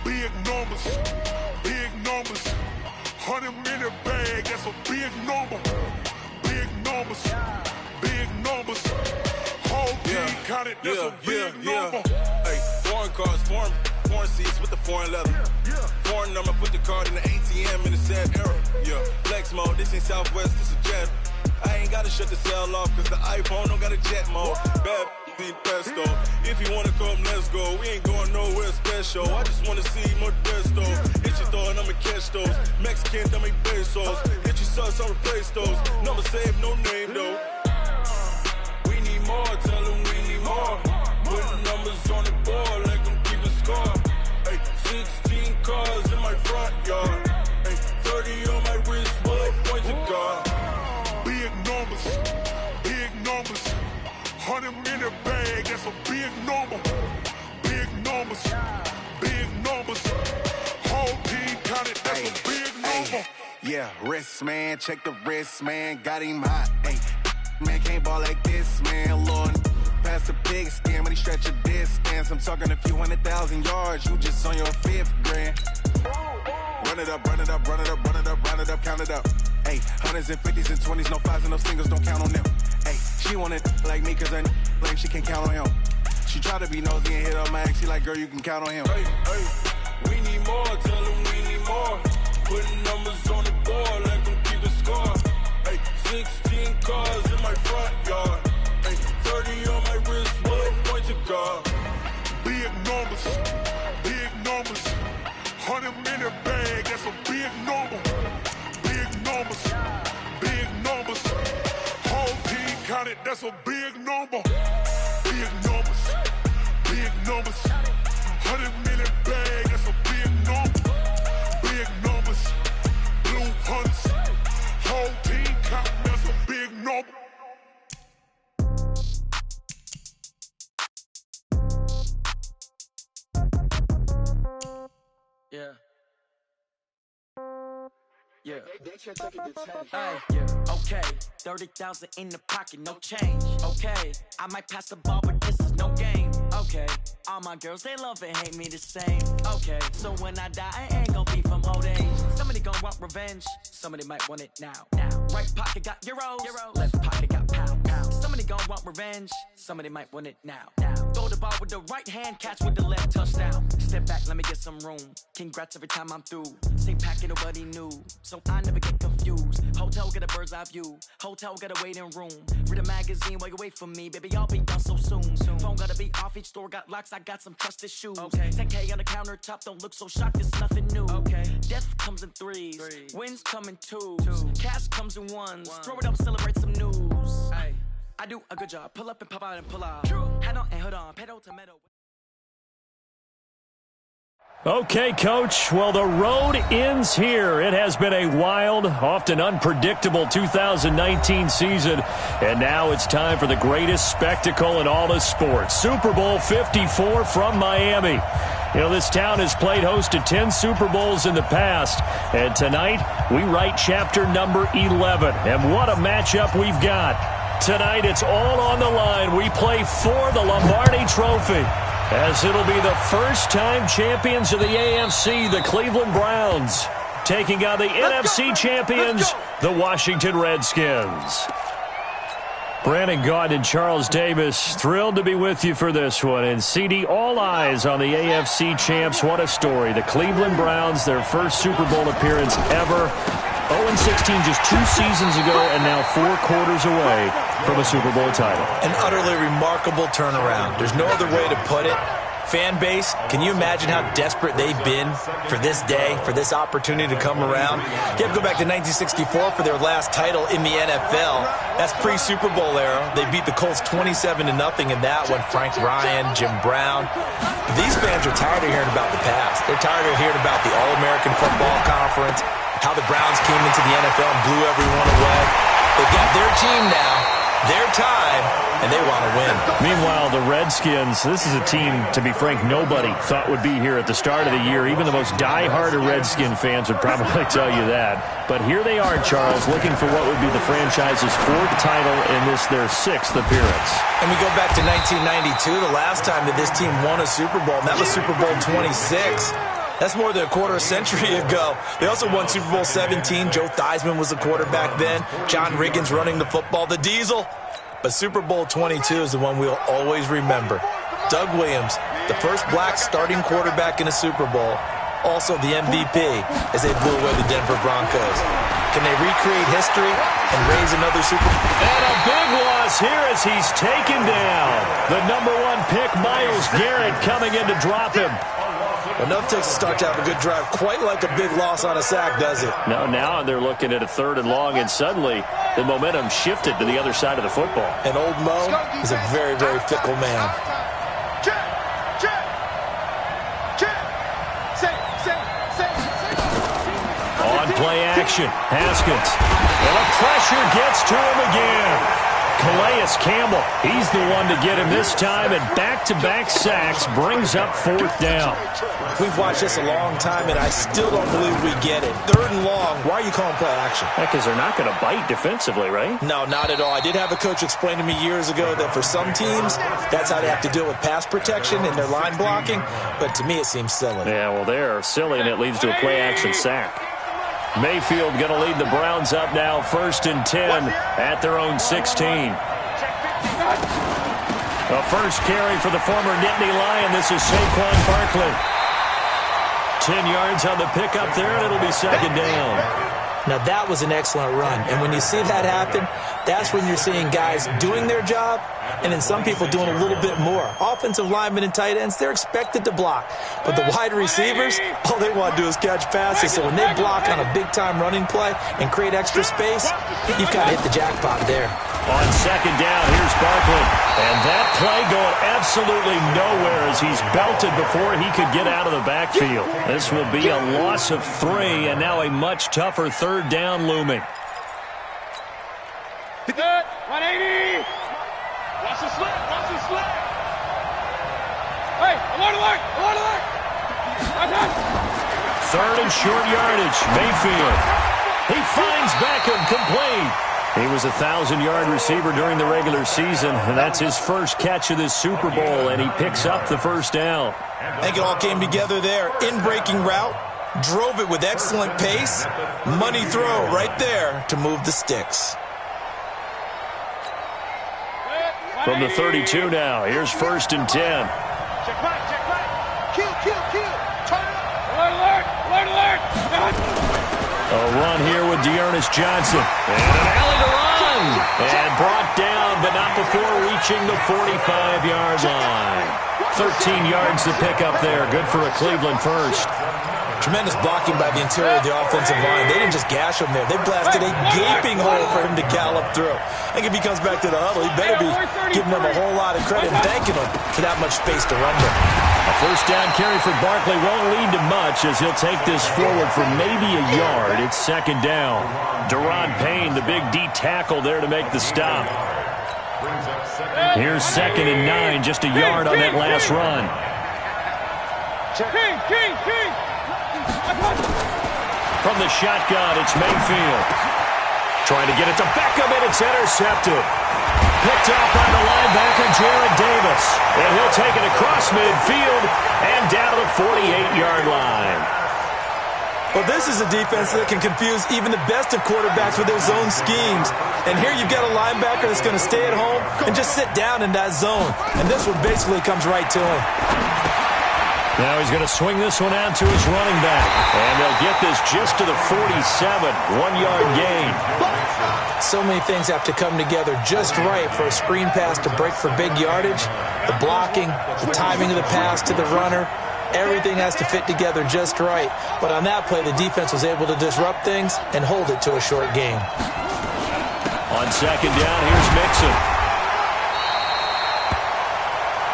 A: Big numbers, big numbers. 100 minute bag, that's a big number. Big numbers, big numbers. Whole team counted, that's a big number.
H: Hey, foreign cars, foreign seats with the foreign leather. Foreign number, put the card in the ATM in the sad era. Yeah, flex mode, this ain't Southwest, this a jet. I ain't gotta shut the cell off, cause the iPhone don't got a jet mode. Bad be pesto. If you wanna come, let's go. We ain't going nowhere special. I just wanna see Modesto. Hit your throw and I'ma catch those. Mexican, dummy pesos. Hit your sauce, I'll replace those. Number saved, no name though. We need more, tell them we need more. Putting numbers on the board like I'm keeping score. Hey, 16 cars in my front yard. Hey, 30 on my wrist, bullet points to God.
A: Big numbers, big numbers. 100 minute bag, that's a big number. Big numbers, big numbers. Whole team counted, that's a big number.
I: Yeah, wrist man, check the wrist man, got him hot. Ay, man can't ball like this, man. Lord, past the big skin, but he stretch a distance. I'm talking a few 100,000 yards, you just on your 5th grand. Run it up, run it up, run it up, run it up, run it up, count it up. Ay, 100s and 50s and 20s, no 5s and no singles, don't count on them. Ay, she want it like me, cause her like she can't count on him. She try to be nosy and hit her max, she like, girl, you can count on him.
H: Hey, hey, We need more, tell them we need more. Putting numbers on the board, let them keep the score. Hey, 16 cars in my front yard. Hey, 30 on my wrist, one point to guard.
A: Big numbers, 100 minute bag, that's a big number. Big numbers, whole team counted, that's a big number. Big numbers, 100 minute bag, that's a big number. Big numbers, blue hunts, whole team counting, that's a big number.
G: Yeah. Okay, 30,000 in the pocket, no change. Okay, I might pass the ball, but this is no game. Okay, all my girls, they love and hate me the same. Okay, so when I die, I ain't gon' be from old age. Somebody gon' want revenge, somebody might want it now. Right pocket got euros, left pocket got pound. Somebody gon' want revenge, somebody might want it now. Throw the ball with the right hand, catch with the left, touchdown. Step back, let me get some room. Congrats every time I'm through. Same packet, nobody knew, so I never get confused. Hotel get a bird's eye view, hotel got a waiting room. Read a magazine while you wait for me, baby, I'll be done so soon. Phone gotta be off, each store got locks, I got some trusted shoes. 10K on the countertop, don't look so shocked, it's nothing new. Death comes in threes, wins come in twos. Cash comes in ones, throw it up, celebrate some news. I do a good job, pull up and pop out and pull out. Head on and hood on, pedal to metal.
B: Okay, Coach. Well, the road ends here. It has been a wild, often unpredictable 2019 season. And now it's time for the greatest spectacle in all of sports. Super Bowl 54 from Miami. You know, this town has played host to 10 Super Bowls in the past. And tonight, we write chapter number 11. And what a matchup we've got. Tonight, it's all on the line. We play for the Lombardi Trophy, as it'll be the first-time champions of the AFC, the Cleveland Browns, taking on the NFC champions, the Washington Redskins. Brandon Gaudin and Charles Davis, thrilled to be with you for this one. And CD, all eyes on the AFC champs. What a story. The Cleveland Browns, their first Super Bowl appearance ever. 0-16 just 2 seasons ago, and now 4 quarters away from a Super Bowl title.
D: An utterly remarkable turnaround. There's no other way to put it. Fan base, can you imagine how desperate they've been for this day, for this opportunity to come around? You have to go back to 1964 for their last title in the NFL. That's pre-Super Bowl era. They beat the Colts 27-0 in that one. Frank Ryan, Jim Brown. These fans are tired of hearing about the past. They're tired of hearing about the All-American Football Conference, how the Browns came into the NFL and blew everyone away. They've got their team now, their time, and they want to win.
B: Meanwhile, the Redskins, this is a team, to be frank, nobody thought would be here at the start of the year. Even the most die-hard Redskin fans would probably tell you that. But here they are, Charles, looking for what would be the franchise's 4th title in this, their 6th appearance.
D: And we go back to 1992, the last time that this team won a Super Bowl, and that was Super Bowl 26. That's more than a quarter century ago. They also won Super Bowl 17. Joe Theismann was the quarterback then. John Riggins running the football, the Diesel. But Super Bowl 22 is the one we'll always remember. Doug Williams, the first black starting quarterback in a Super Bowl, also the MVP as they blew away the Denver Broncos. Can they recreate history and raise another Super Bowl?
B: And a big loss here as he's taken down. The number 1 pick, Myles Garrett, coming in to drop him.
D: Enough takes to start to have a good drive. Quite like a big loss on a sack, does it?
B: No, now they're looking at a 3rd and long, and suddenly the momentum shifted to the other side of the football.
D: And old Mo is a very, very fickle man.
B: On play action, Haskins. And the pressure gets to him again. Calais Campbell, he's the one to get him this time, and back-to-back sacks brings up 4th down.
D: We've watched this a long time, and I still don't believe we get it. 3rd and long, why are you calling play action?
B: Because they're not going to bite defensively, right?
D: No, not at all. I did have a coach explain to me years ago that for some teams, that's how they have to deal with pass protection and their line blocking, but to me it seems silly.
B: Yeah, well, they're silly, and it leads to a play-action sack. Mayfield going to lead the Browns up now, 1st and 10 at their own 16. A first carry for the former Nittany Lion. This is Saquon Barkley. 10 yards on the pickup there, and it'll be second down.
D: Now, that was an excellent run. And when you see that happen, that's when you're seeing guys doing their job and then some people doing a little bit more. Offensive linemen and tight ends, they're expected to block. But the wide receivers, all they want to do is catch passes. So when they block on a big-time running play and create extra space, you've got to hit the jackpot there.
B: On second down, here's Barkley. And that play going absolutely nowhere as he's belted before he could get out of the backfield. This will be a loss of 3, and now a much tougher third down looming.
C: 180. Watch the slip. Watch the slip. Hey, alert, alert, alert, alert.
B: Third and short yardage. Mayfield. He finds Beckham complete. He was a 1,000-yard receiver during the regular season, and that's his first catch of this Super Bowl, and he picks up the first down.
D: I think it all came together there. In-breaking route, drove it with excellent pace. Money throw right there to move the sticks.
B: From the 32 now, here's first and 10.
C: Check back, check back. Kill, kill, kill. Turn it up. Alert, alert, alert, alert.
B: A run here with Dearness Johnson. And an alley to run. And brought down, but not before reaching the 45-yard line. 13 yards to pick up there. Good for a Cleveland first.
D: Tremendous blocking by the interior of the offensive line. They didn't just gash him there. They blasted a gaping hole for him to gallop through. I think if he comes back to the huddle, he better be giving them a whole lot of credit and thanking them for that much space to run with.
B: A first down carry for Barkley won't lead to much as he'll take this forward for maybe a yard. It's second down. Deron Payne, the big D tackle there to make the stop. Here's second and 9, just a yard on that last run.
C: King.
B: From the shotgun, it's Mayfield. Trying to get it to Beckham, and it's intercepted. Picked off by the linebacker, Jared Davis. And he'll take it across midfield and down to the 48-yard line.
D: Well, this is a defense that can confuse even the best of quarterbacks with their zone schemes. And here you've got a linebacker that's going to stay at home and just sit down in that zone. And this one basically comes right to him.
B: Now he's going to swing this one out to his running back. And they'll get this just to the 47, 1-yard gain.
D: So many things have to come together just right for a screen pass to break for big yardage. The blocking, the timing of the pass to the runner, everything has to fit together just right. But on that play, the defense was able to disrupt things and hold it to a short game.
B: On second down, here's Mixon.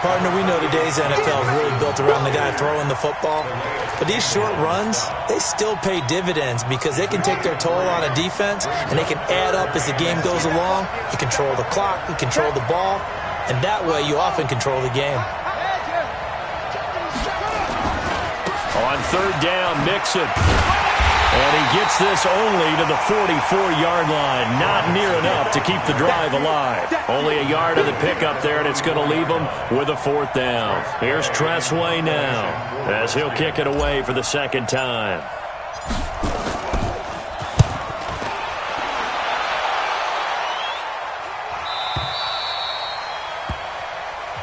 D: Partner, we know today's NFL is really built around the guy throwing the football. But these short runs, they still pay dividends because they can take their toll on a defense and they can add up as the game goes along. You control the clock, you control the ball, and that way you often control the game.
B: On third down, Mixon. And he gets this only to the 44-yard line. Not near enough to keep the drive alive. Only a yard of the pickup there, and it's going to leave him with a fourth down. Here's Tressway now as he'll kick it away for the second time.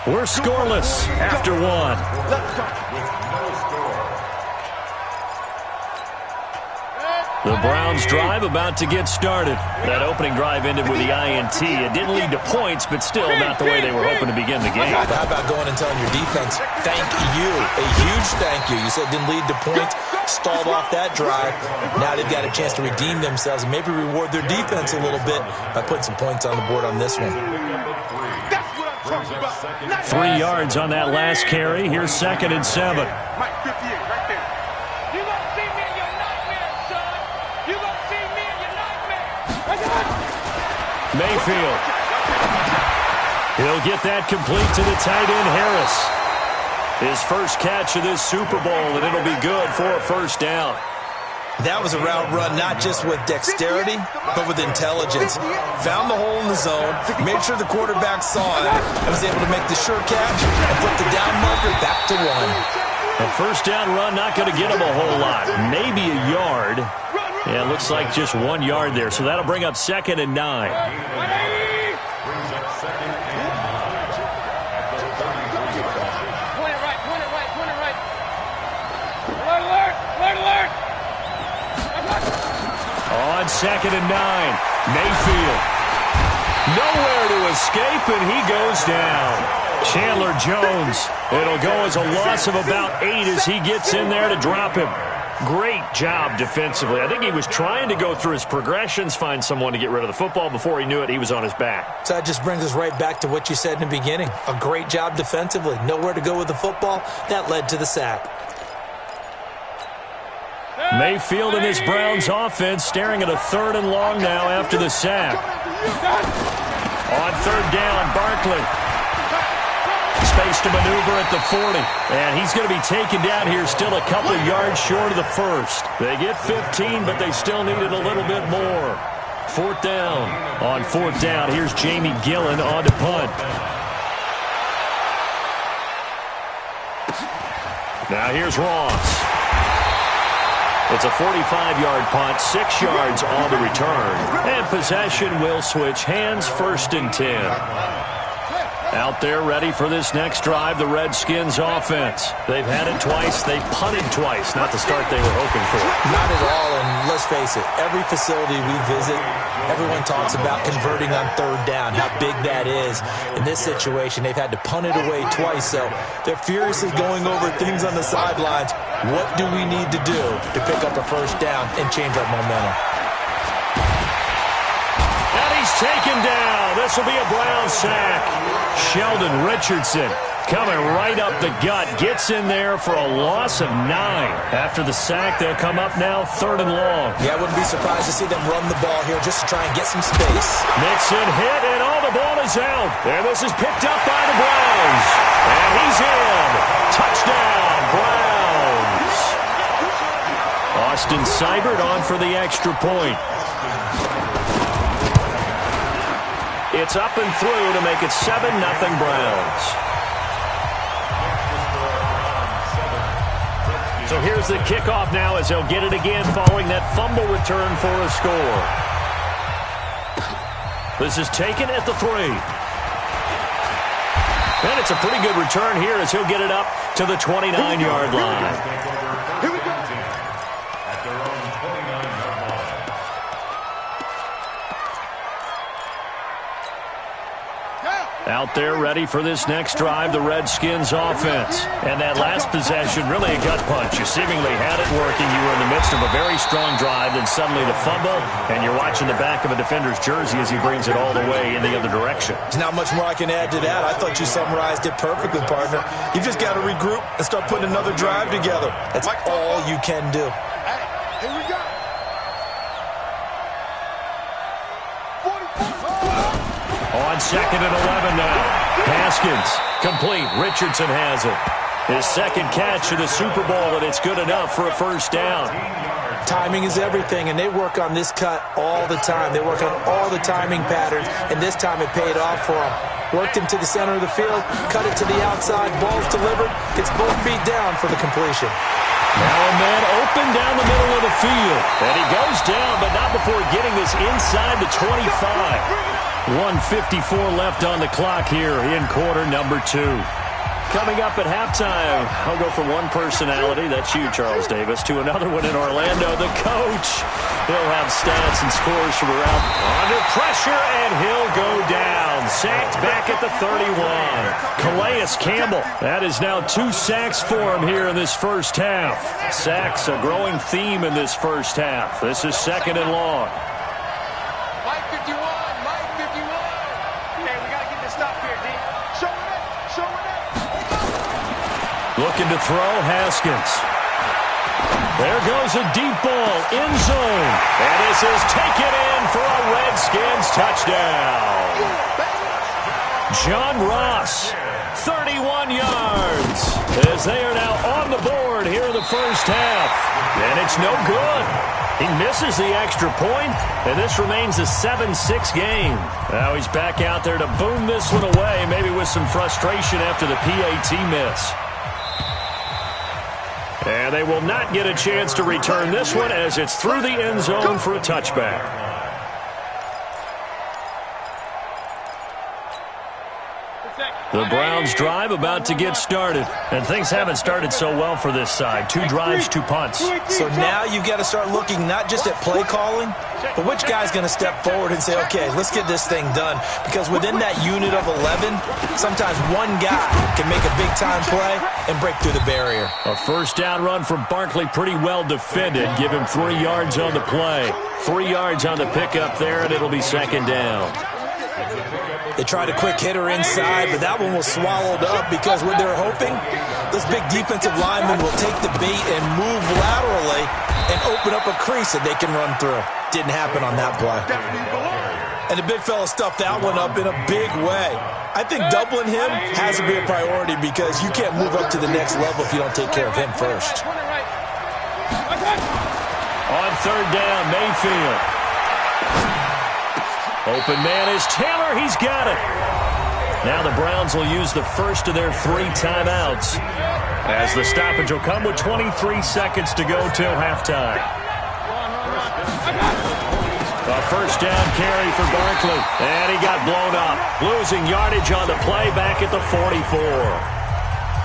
B: We're scoreless after one. The Browns drive about to get started. That opening drive ended with the INT. It didn't lead to points, but still not the way they were hoping to begin the game.
D: How about going and telling your defense, thank you, a huge thank you. You said it didn't lead to points, stalled off that drive. Now they've got a chance to redeem themselves and maybe reward their defense a little bit by putting some points on the board on this one.
B: 3 yards on that last carry. Here's second and 7.
C: Mike, 58, right there. You gonna see me in your nightmare, son. You gonna see me in your nightmare.
B: Mayfield. He'll get that complete to the tight end, Harris. His first catch of this Super Bowl, and it'll be good for a first down.
D: That was a route run not just with dexterity, but with intelligence. Found the hole in the zone, made sure the quarterback saw it, and was able to make the sure catch and put the down marker back to 1.
B: A first down run not going to get him a whole lot. Maybe a yard. Yeah, it looks like just 1 yard there. So that'll bring up second and 9. On 2nd and 9, Mayfield. Nowhere to escape, and he goes down. Chandler Jones. It'll go as a loss of about 8 as he gets in there to drop him. Great job defensively. I think he was trying to go through his progressions, find someone to get rid of the football. Before he knew it, he was on his back.
D: So that just brings us right back to what you said in the beginning. A great job defensively. Nowhere to go with the football. That led to the sack.
B: Mayfield and this Browns offense staring at a 3rd and long now after the sack. On 3rd down, Barkley. Space to maneuver at the 40. And he's going to be taken down here still a couple yards short of the first. They get 15, but they still needed a little bit more. 4th down. On 4th down, here's Jamie Gillen on to punt. Now here's Ross. It's a 45-yard punt, 6 yards on the return. And possession will switch hands, 1st and 10. Out there ready for this next drive, the Redskins offense. They've had it twice. They've punted twice. Not the start they were hoping for.
D: Not at all, and let's face it, every facility we visit, everyone talks about converting on 3rd down, how big that is. In this situation, they've had to punt it away twice, so they're furiously going over things on the sidelines. What do we need to do to pick up a 1st down and change our momentum?
B: And he's taken down. This will be a Brown sack. Sheldon Richardson coming right up the gut. Gets in there for a loss of 9. After the sack, they'll come up now 3rd and long.
D: Yeah, I wouldn't be surprised to see them run the ball here just to try and get some space.
B: Mixon hit, and the ball is out. And this is picked up by the Browns. And he's in. Touchdown, Browns. Austin Seibert on for the extra point. It's up and through to make it 7-0 Browns. So here's the kickoff now as they'll get it again following that fumble return for a score. This is taken at the 3. And it's a pretty good return here as he'll get it up to the 29-yard line.
C: Here we go.
B: Out there ready for this next drive, the Redskins offense. And that last possession, really a gut punch. You seemingly had it working. You were in the midst of a very strong drive, then suddenly the fumble, and you're watching the back of a defender's jersey as he brings it all the way in the other direction.
D: There's not much more I can add to that. I thought you summarized it perfectly, partner. You've just got to regroup and start putting another drive together. That's all you can do.
C: Hey, here we go.
B: On 2nd and 11 now. Haskins, complete. Richardson has it. His 2nd catch of the Super Bowl, and it's good enough for a 1st down.
D: Timing is everything, and they work on this cut all the time. They work on all the timing patterns, and this time it paid off for them. Worked him to the center of the field, cut it to the outside, ball's delivered, gets both feet down for the completion.
B: Now a man open down the middle of the field. And he goes down, but not before getting this inside the 25. 1:54 left on the clock here in quarter number 2. Coming up at halftime, I'll go from one personality, that's you, Charles Davis, to another one in Orlando, the coach. He'll have stats and scores from around under pressure, and he'll go down. Sacked back at the 31. Calais Campbell, that is now 2 sacks for him here in this first half. Sacks, a growing theme in this first half. This is 2nd and long.
C: Mike 51, Mike 51. Hey, we got to get this stop here, D. Show it up, show it up.
B: Looking to throw, Haskins. There goes a deep ball, end zone. And this is taken in for a Redskins touchdown. John Ross, 31 yards, as they are now on the board here in the first half. And it's no good. He misses the extra point, and this remains a 7-6 game. Now he's back out there to boom this one away, maybe with some frustration after the PAT miss. And they will not get a chance to return this one as it's through the end zone for a touchback. The The Browns drive about to get started. And things haven't started so well for this side. 2 drives, 2 punts.
D: So now you've got to start looking not just at play calling, but which guy's going to step forward and say, okay, let's get this thing done. Because within that unit of 11, sometimes one guy can make a big-time play and break through the barrier.
B: A first down run from Barkley, pretty well defended. Give him 3 yards on the play. 3 yards on the pickup there, and it'll be second down.
D: They tried a quick hitter inside, but that one was swallowed up because what they're hoping, those big defensive linemen will take the bait and move laterally and open up a crease that they can run through. Didn't happen on that play. And the big fella stuffed that one up in a big way. I think doubling him has to be a priority because you can't move up to the next level if you don't take care of him first.
B: On third down, Mayfield. Open man is Taylor. He's got it. Now the Browns will use the first of their 3 timeouts as the stoppage will come with 23 seconds to go till halftime. A first down carry for Barkley, and he got blown up. Losing yardage on the play back at the 44.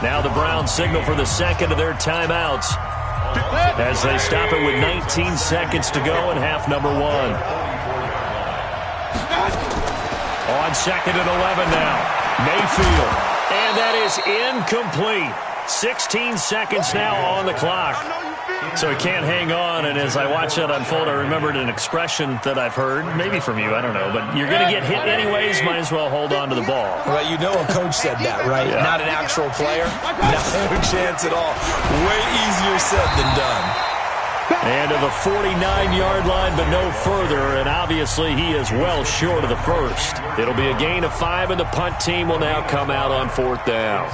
B: Now the Browns signal for the second of their timeouts as they stop it with 19 seconds to go in half number 1. On second and 11 now. Mayfield. And that is incomplete. 16 seconds now on the clock. So he can't hang on, and as I watch that unfold, I remembered an expression that I've heard, maybe from you, I don't know, but you're going to get hit anyways, might as well hold on to the ball.
D: Well, you know a coach said that, right? Yeah. Not an actual player. No chance at all. Way easier said than done.
B: And to the 49-yard line, but no further, and obviously he is well short of the first. It'll be a gain of 5, and the punt team will now come out on 4th down.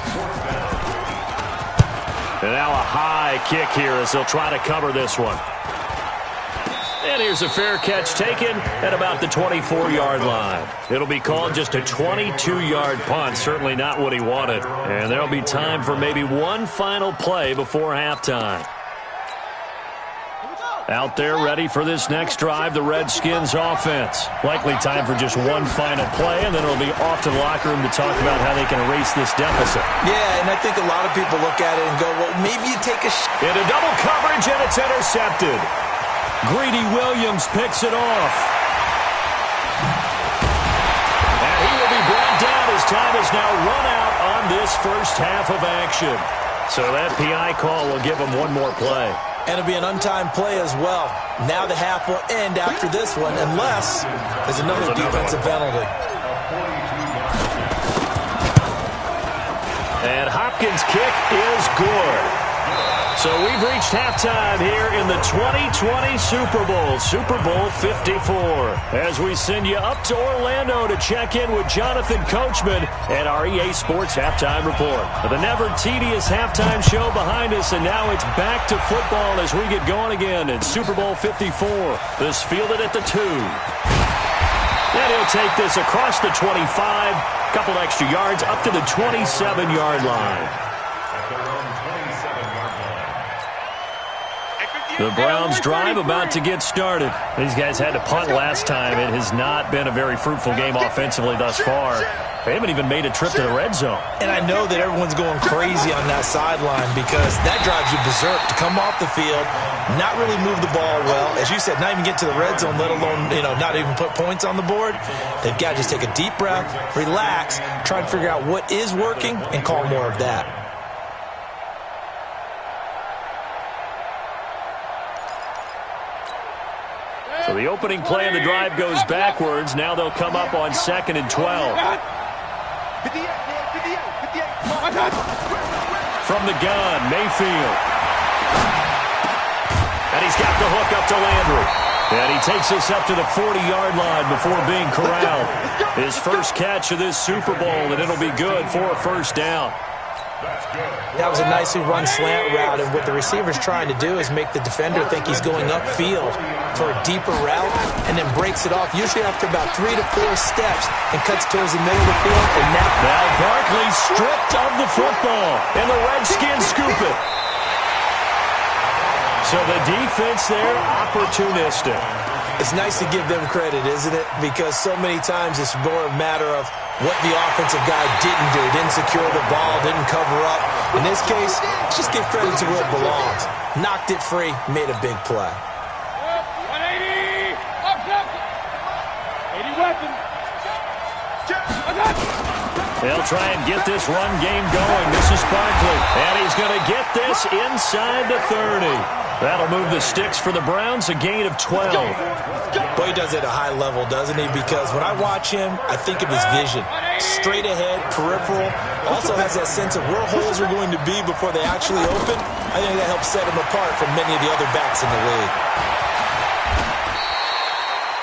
B: And now a high kick here as they'll try to cover this one. And here's a fair catch taken at about the 24-yard line. It'll be called just a 22-yard punt, certainly not what he wanted. And there'll be time for maybe one final play before halftime. Out there ready for this next drive, the Redskins offense. Likely time for just one final play, and then it'll be off to the locker room to talk about how they can erase this deficit.
D: Yeah, and I think a lot of people look at it and go, well, maybe you take a
B: into double coverage, and it's intercepted. Greedy Williams picks it off. And he will be brought down as time is now run out on this first half of action. So that PI call will give him one more play.
D: And it'll be an untimed play as well. Now the half will end after this one, unless there's another defensive penalty.
B: And Hopkins' kick is good. So we've reached halftime here in the 2020 Super Bowl, Super Bowl 54. As we send you up to Orlando to check in with Jonathan Coachman and our EA Sports Halftime Report. The never tedious halftime show behind us, and now it's back to football as we get going again in Super Bowl 54. This fielded at the 2. And he'll take this across the 25, couple extra yards up to the 27-yard line. The Browns drive about to get started. These guys had to punt last time. It has not been a very fruitful game offensively thus far. They haven't even made a trip to the red zone.
D: And I know that everyone's going crazy on that sideline because that drives you berserk to come off the field, not really move the ball well. As you said, not even get to the red zone, let alone, not even put points on the board. They've got to just take a deep breath, relax, try and figure out what is working and call more of that.
B: So the opening play of the drive goes backwards. Now they'll come up on 2nd and 12. From the gun, Mayfield. And he's got the hook up to Landry. And he takes us up to the 40-yard line before being corralled. His first catch of this Super Bowl, and it'll be good for a first down.
D: That was a nicely run slant route, and what the receiver's trying to do is make the defender think he's going upfield for a deeper route and then breaks it off, usually after about 3 to 4 steps, and cuts towards the middle of the field. And
B: now Barkley stripped of the football, and the Redskins scoop it. So the defense there, opportunistic.
D: It's nice to give them credit, isn't it? Because so many times it's more a matter of what the offensive guy didn't do. Didn't secure the ball, didn't cover up. In this case, just give credit to where it belongs. Knocked it free, made a big play.
C: 180! Up! 80 weapons!
B: They'll try and get this run game going. This is Barkley, and he's going to get this inside the 30. That'll move the sticks for the Browns, a gain of 12.
D: Boy, he does it at a high level, doesn't he? Because when I watch him, I think of his vision. Straight ahead, peripheral. Also has that sense of where holes are going to be before they actually open. I think that helps set him apart from many of the other backs in the league.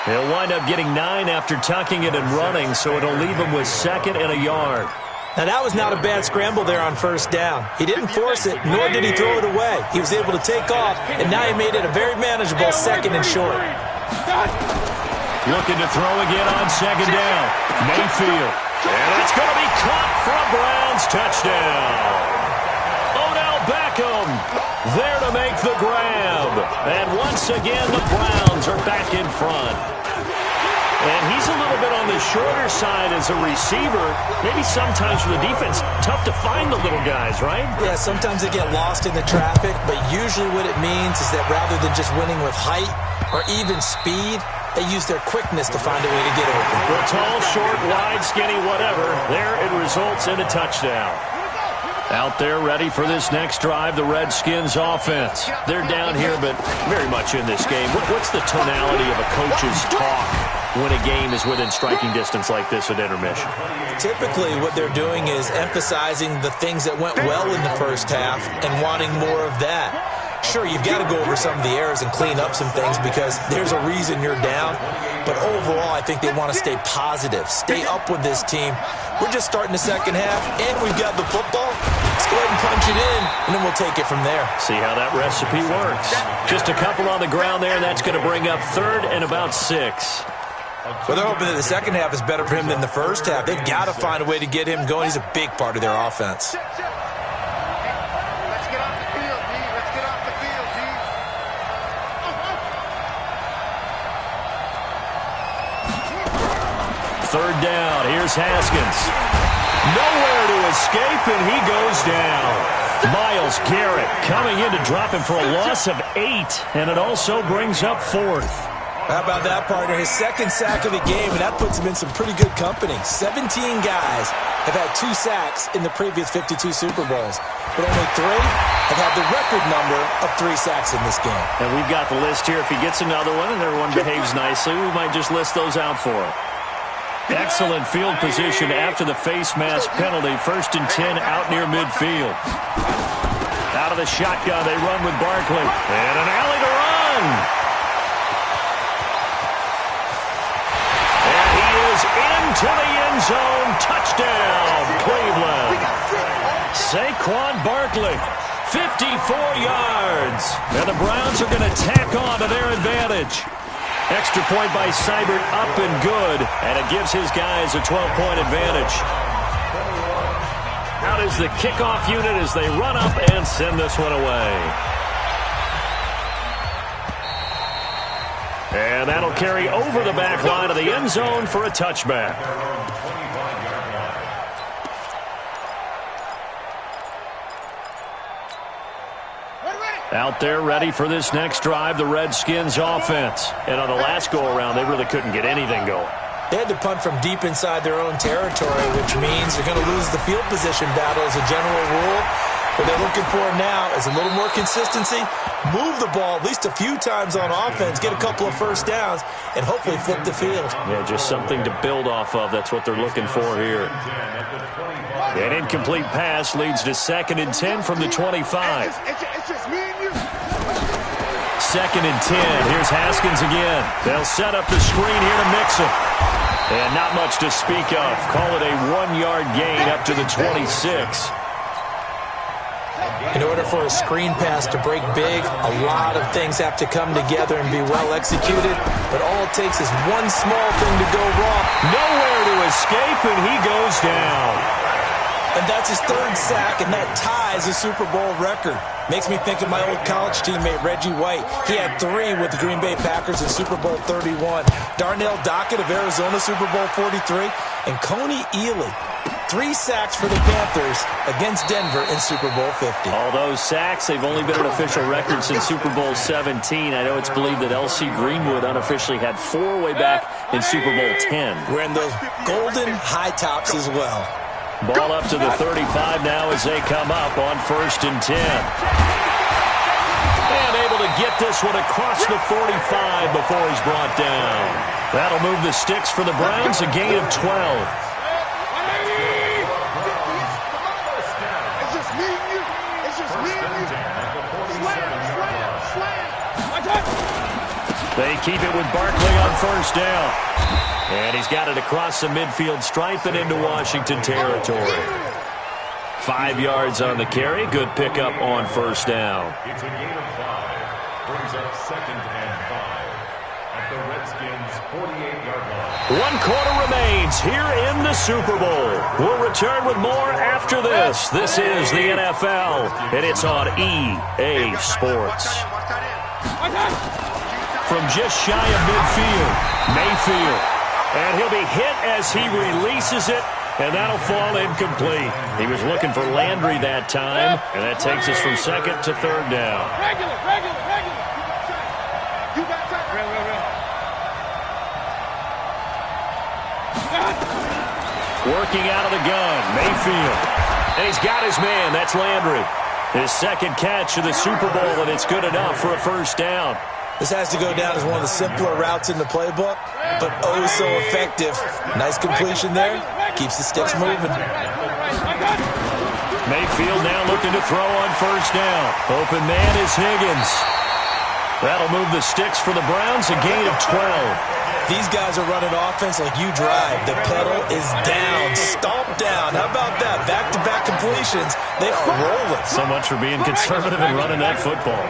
B: He'll wind up getting 9 after tucking it and running, so it'll leave him with 2nd and a yard.
D: Now, that was not a bad scramble there on first down. He didn't force it, nor did he throw it away. He was able to take off, and now he made it a very manageable 2nd and short.
B: Looking to throw again on 2nd down. Mayfield. And it's going to be caught for a Browns touchdown. Odell Beckham there to make the grab. And once again, the Browns are back in front. And he's a little bit on the shorter side as a receiver. Maybe sometimes for the defense, tough to find the little guys, right?
D: Yeah, sometimes they get lost in the traffic, but usually what it means is that rather than just winning with height or even speed, they use their quickness to find a way to get open.
B: Well, tall, short, wide, skinny, whatever. There it results in a touchdown. Out there ready for this next drive, the Redskins offense. They're down here, but very much in this game. What's the tonality of a coach's talk when a game is within striking distance like this at intermission?
D: Typically, what they're doing is emphasizing the things that went well in the first half and wanting more of that. Sure, you've got to go over some of the errors and clean up some things because there's a reason you're down. But overall, I think they want to stay positive, stay up with this team. We're just starting the second half, and we've got the football. Let's go ahead and punch it in, and then we'll take it from there.
B: See how that recipe works. Just a couple on the ground there, and that's going to bring up 3rd and about 6.
D: Well, they're hoping that the second half is better for him than the first half. They've got to find a way to get him going. He's a big part of their offense.
B: Third down, here's Haskins. Nowhere to escape, and he goes down. Myles Garrett coming in to drop him for a loss of 8, and it also brings up 4th.
D: How about that, partner? His 2nd sack of the game, and that puts him in some pretty good company. 17 guys have had 2 sacks in the previous 52 Super Bowls, but only 3 have had the record number of 3 sacks in this game.
B: And we've got the list here. If he gets another one and everyone behaves nicely, we might just list those out for him. Excellent field position after the face mask penalty. 1st and 10 out near midfield. Out of the shotgun, they run with Barkley. And an alley to run. And he is into the end zone. Touchdown, Cleveland. Saquon Barkley, 54 yards. And the Browns are going to tack on to their advantage. Extra point by Seibert, up and good, and it gives his guys a 12-point advantage. Out is the kickoff unit as they run up and send this one away. And that'll carry over the back line of the end zone for a touchback. Out there ready for this next drive, the Redskins offense. And on the last go-around, they really couldn't get anything going.
D: They had to punt from deep inside their own territory, which means they're going to lose the field position battle as a general rule. What they're looking for now is a little more consistency, move the ball at least a few times on offense, get a couple of first downs, and hopefully flip the field.
B: Yeah, just something to build off of. That's what they're looking for here. An incomplete pass leads to 2nd and 10 from the 25.
C: It's just me and you.
B: 2nd and 10. Here's Haskins again. They'll set up the screen here to mix it. And not much to speak of. Call it a 1-yard gain up to the 26.
D: In order for a screen pass to break big, a lot of things have to come together and be well executed. But all it takes is one small thing to go wrong.
B: Nowhere to escape, and he goes down.
D: And that's his third sack, and that ties a Super Bowl record. Makes me think of my old college teammate, Reggie White. He had 3 with the Green Bay Packers in Super Bowl 31. Darnell Dockett of Arizona, Super Bowl 43. And Coney Ely, 3 sacks for the Panthers against Denver in Super Bowl 50.
B: All those sacks, they've only been an official record since Super Bowl 17. I know it's believed that L.C. Greenwood unofficially had 4 way back in Super Bowl 10.
D: Wearing those golden high tops as well.
B: Ball up to the 35 now as they come up on 1st and 10. And able to get this one across the 45 before he's brought down. That'll move the sticks for the Browns, a gain of 12. They keep it with Barkley on 1st down. And he's got it across the midfield stripe and into Washington territory. 5 yards on the carry. Good pickup on 1st down.
E: It's a gain of 5. Brings up 2nd and 5 at the Redskins' 48-yard line.
B: 1 quarter remains here in the Super Bowl. We'll return with more after this. This is the NFL, and it's on EA Sports. From just shy of midfield, Mayfield. And he'll be hit as he releases it, and that'll fall incomplete. He was looking for Landry that time, and that takes us from 2nd to 3rd down.
C: Regular. You got time. Real.
B: Working out of the gun, Mayfield. And he's got his man. That's Landry. His 2nd catch of the Super Bowl, and it's good enough for a 1st down.
D: This has to go down as one of the simpler routes in the playbook, but oh so effective. Nice completion there. Keeps the sticks moving.
B: Mayfield now looking to throw on 1st down. Open man is Higgins. That'll move the sticks for the Browns, a gain of 12.
D: These guys are running offense like you drive. The pedal is down, stomp down. How about that? Back-to-back completions. They are rolling.
B: So much for being conservative and running that football.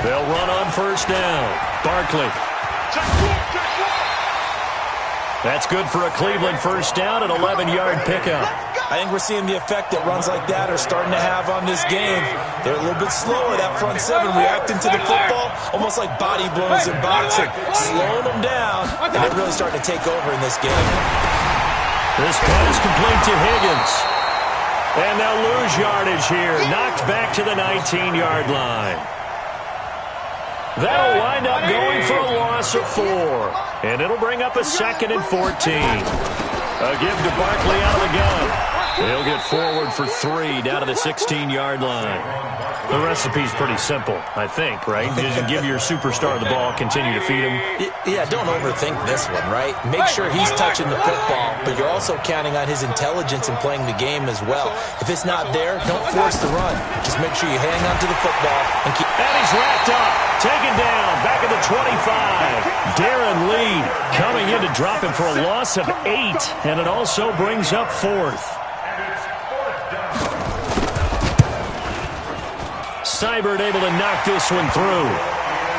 B: They'll run on 1st down. Barkley. That's good for a Cleveland 1st down, an 11-yard pickup.
D: I think we're seeing the effect that runs like that are starting to have on this game. They're a little bit slower, that front 7, reacting to the football, almost like body blows in boxing, slowing them down, and they're really starting to take over in this game.
B: This pass complete to Higgins. And they'll lose yardage here, knocked back to the 19-yard line. That'll wind up going for a loss of 4. And it'll bring up a 2nd and 14. A give to Barkley out of the gun. He'll get forward for 3 down to the 16-yard line. The recipe's pretty simple, I think, right? Just give your superstar the ball, continue to feed him.
D: Yeah, don't overthink this one, right? Make sure he's touching the football, but you're also counting on his intelligence in playing the game as well. If it's not there, don't force the run. Just make sure you hang on to the football and keep...
B: And he's wrapped up, taken down, back at the 25. Darren Lee coming in to drop him for a loss of 8, and it also brings up 4th. Seibert able to knock this one through.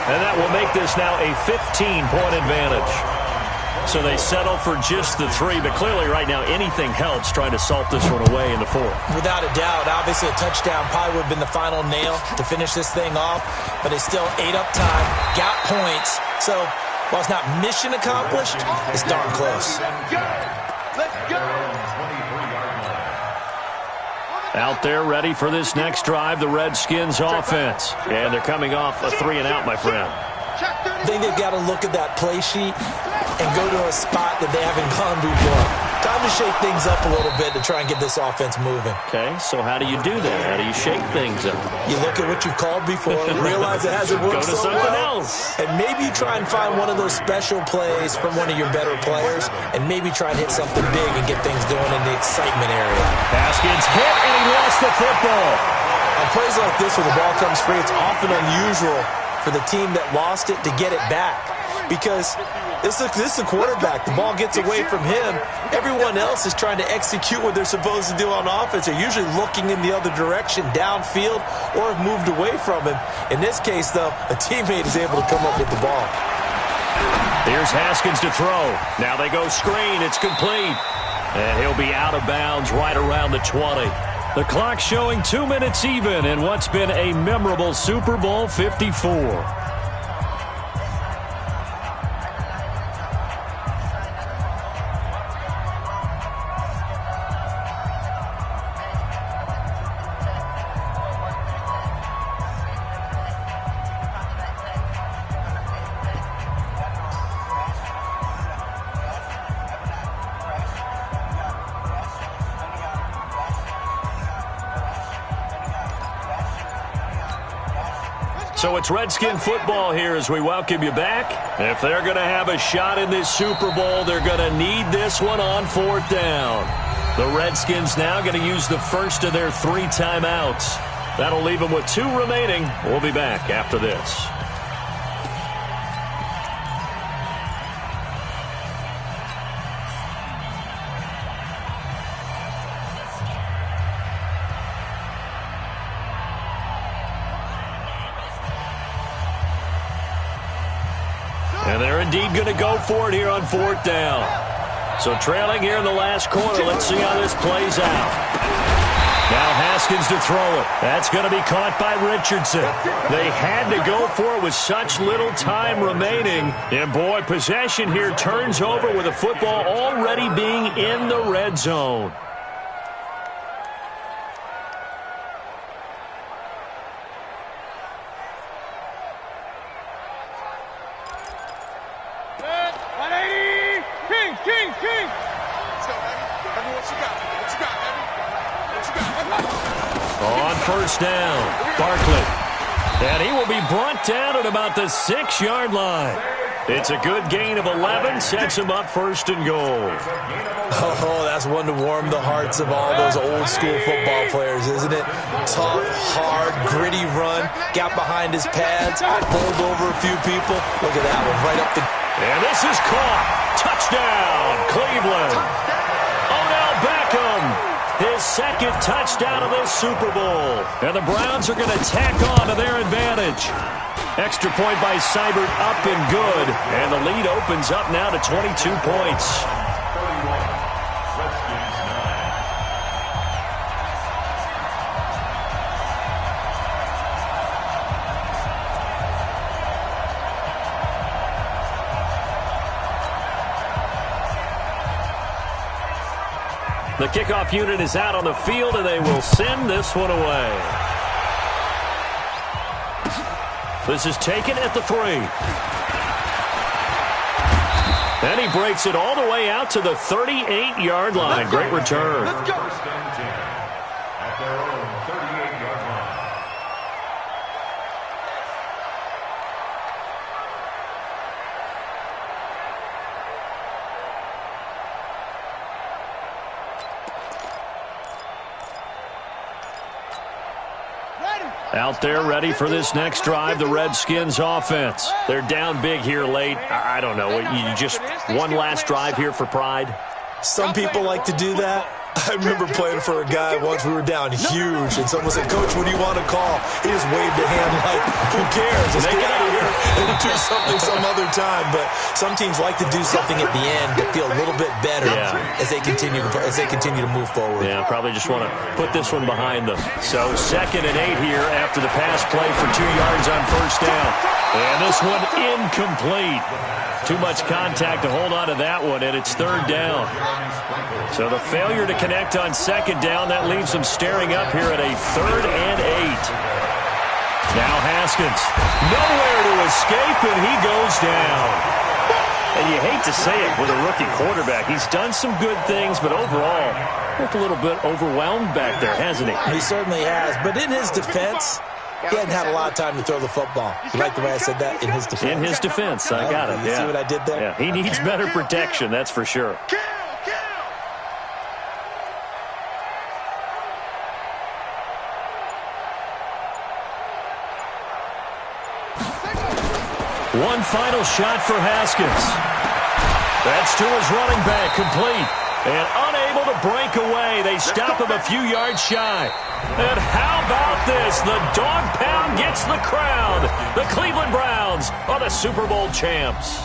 B: And that will make this now a 15-point advantage. So they settle for just the 3, but clearly right now anything helps trying to salt this one away in the 4th.
D: Without a doubt, obviously a touchdown probably would have been the final nail to finish this thing off, but it's still ate up time, got points. So while it's not mission accomplished, it's darn close.
C: Let's go.
B: Out there ready for this next drive, the Redskins offense. And they're coming off a 3-and-out, my friend.
D: I think they've got to look at that play sheet and go to a spot that they haven't gone before. Time to shake things up a little bit to try and get this offense moving.
B: Okay, so how do you do that? How do you shake things up?
D: You look at what you've called before, realize it hasn't worked
B: so
D: well.
B: Go to something else.
D: And maybe you try and find one of those special plays from one of your better players, and maybe try and hit something big and get things going in the excitement area.
B: Haskins hit, and he lost the football.
D: On plays like this where the ball comes free, it's often unusual for the team that lost it to get it back. Because this is a quarterback. The ball gets away from him. Everyone else is trying to execute what they're supposed to do on offense. They're usually looking in the other direction, downfield, or have moved away from him. In this case, though, a teammate is able to come up with the ball.
B: Here's Haskins to throw. Now they go screen. It's complete. And he'll be out of bounds right around the 20. The clock showing 2 minutes even in what's been a memorable Super Bowl 54. So it's Redskin football here as we welcome you back. If they're going to have a shot in this Super Bowl, they're going to need this one on 4th down. The Redskins now going to use the first of their 3 timeouts. That'll leave them with 2 remaining. We'll be back after this. And they're indeed going to go for it here on 4th down. So trailing here in the last quarter. Let's see how this plays out. Now Haskins to throw it. That's going to be caught by Richardson. They had to go for it with such little time remaining. And boy, possession here turns over with the football already being in the red zone. On 1st down, Barkley. And he will be brought down at about the 6-yard line. It's a good gain of 11, sets him up 1st and goal.
D: Oh, that's one to warm the hearts of all those old-school football players, isn't it? Tough, hard, gritty run, got behind his pads, bowled over a few people. Look at that one, right up the...
B: And this is caught. Touchdown, Cleveland. Odell Beckham. His 2nd touchdown of this Super Bowl. And the Browns are going to tack on to their advantage. Extra point by Seibert, up and good. And the lead opens up now to 22 points. The kickoff unit is out on the field, and they will send this one away. This is taken at the 3. And he breaks it all the way out to the 38-yard line. Great return.
E: Let's go. First and 10 at their own 38-yard line.
B: Out there ready for this next drive, the Redskins offense. They're down big here late. I don't know. You just one last drive here for pride?
D: Some people like to do that. I remember playing for a guy once. We were down huge, and someone said, "Coach, what do you want to call?" He just waved a hand like, "Who cares? Let's get out of here and do something some other time." But some teams like to do something at the end to feel a little bit better as they continue to move forward.
B: Yeah, probably just want to put this one behind them. So 2nd and 8 here after the pass play for 2 yards on 1st down. And this one incomplete. Too much contact to hold on to that one, and it's 3rd down. So the failure to connect on 2nd down, that leaves them staring up here at a 3rd and 8. Now Haskins, nowhere to escape, and he goes down. And you hate to say it with a rookie quarterback. He's done some good things, but overall, looked a little bit overwhelmed back there, hasn't he?
D: He certainly has, but in his defense, he hadn't had a lot of time to throw the football. You like the way I said that? In his defense.
B: In his defense, I got it.
D: You see what I did there?
B: Yeah, he needs better protection, that's for sure. One final shot for Haskins. That's to his running back, complete. And unable to break away. They stop him a few yards shy. And how about this? The dog pound gets the crowd. The Cleveland Browns are the Super Bowl champs.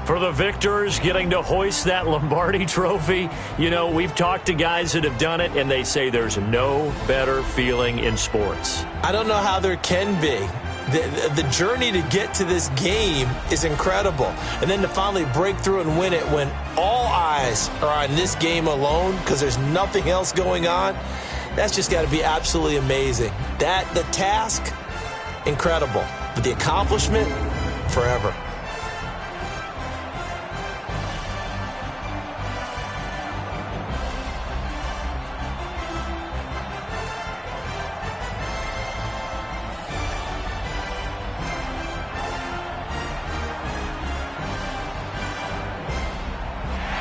B: For the victors, getting to hoist that Lombardi trophy, you know, we've talked to guys that have done it, and they say there's no better feeling in sports.
D: I don't know how there can be. The journey to get to this game is incredible. And then to finally break through and win it when all eyes are on this game alone because there's nothing else going on, that's just got to be absolutely amazing. The task, incredible. But the accomplishment, forever.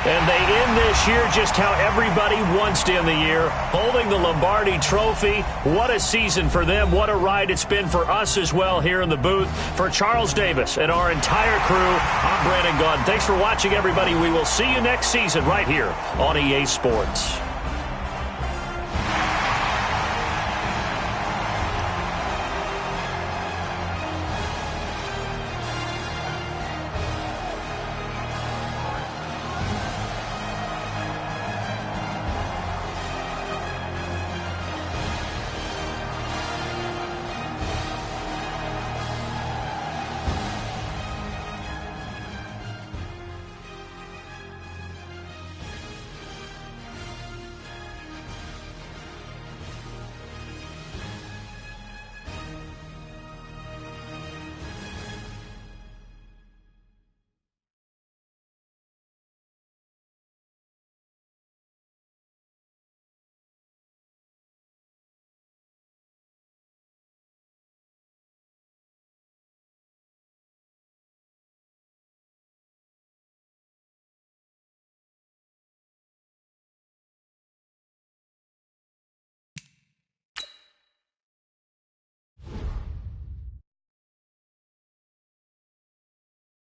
B: And they end this year just how everybody wants to end the year, holding the Lombardi trophy. What a season for them. What a ride it's been for us as well here in the booth. For Charles Davis and our entire crew, I'm Brandon Gunn. Thanks for watching, everybody. We will see you next season right here on EA Sports.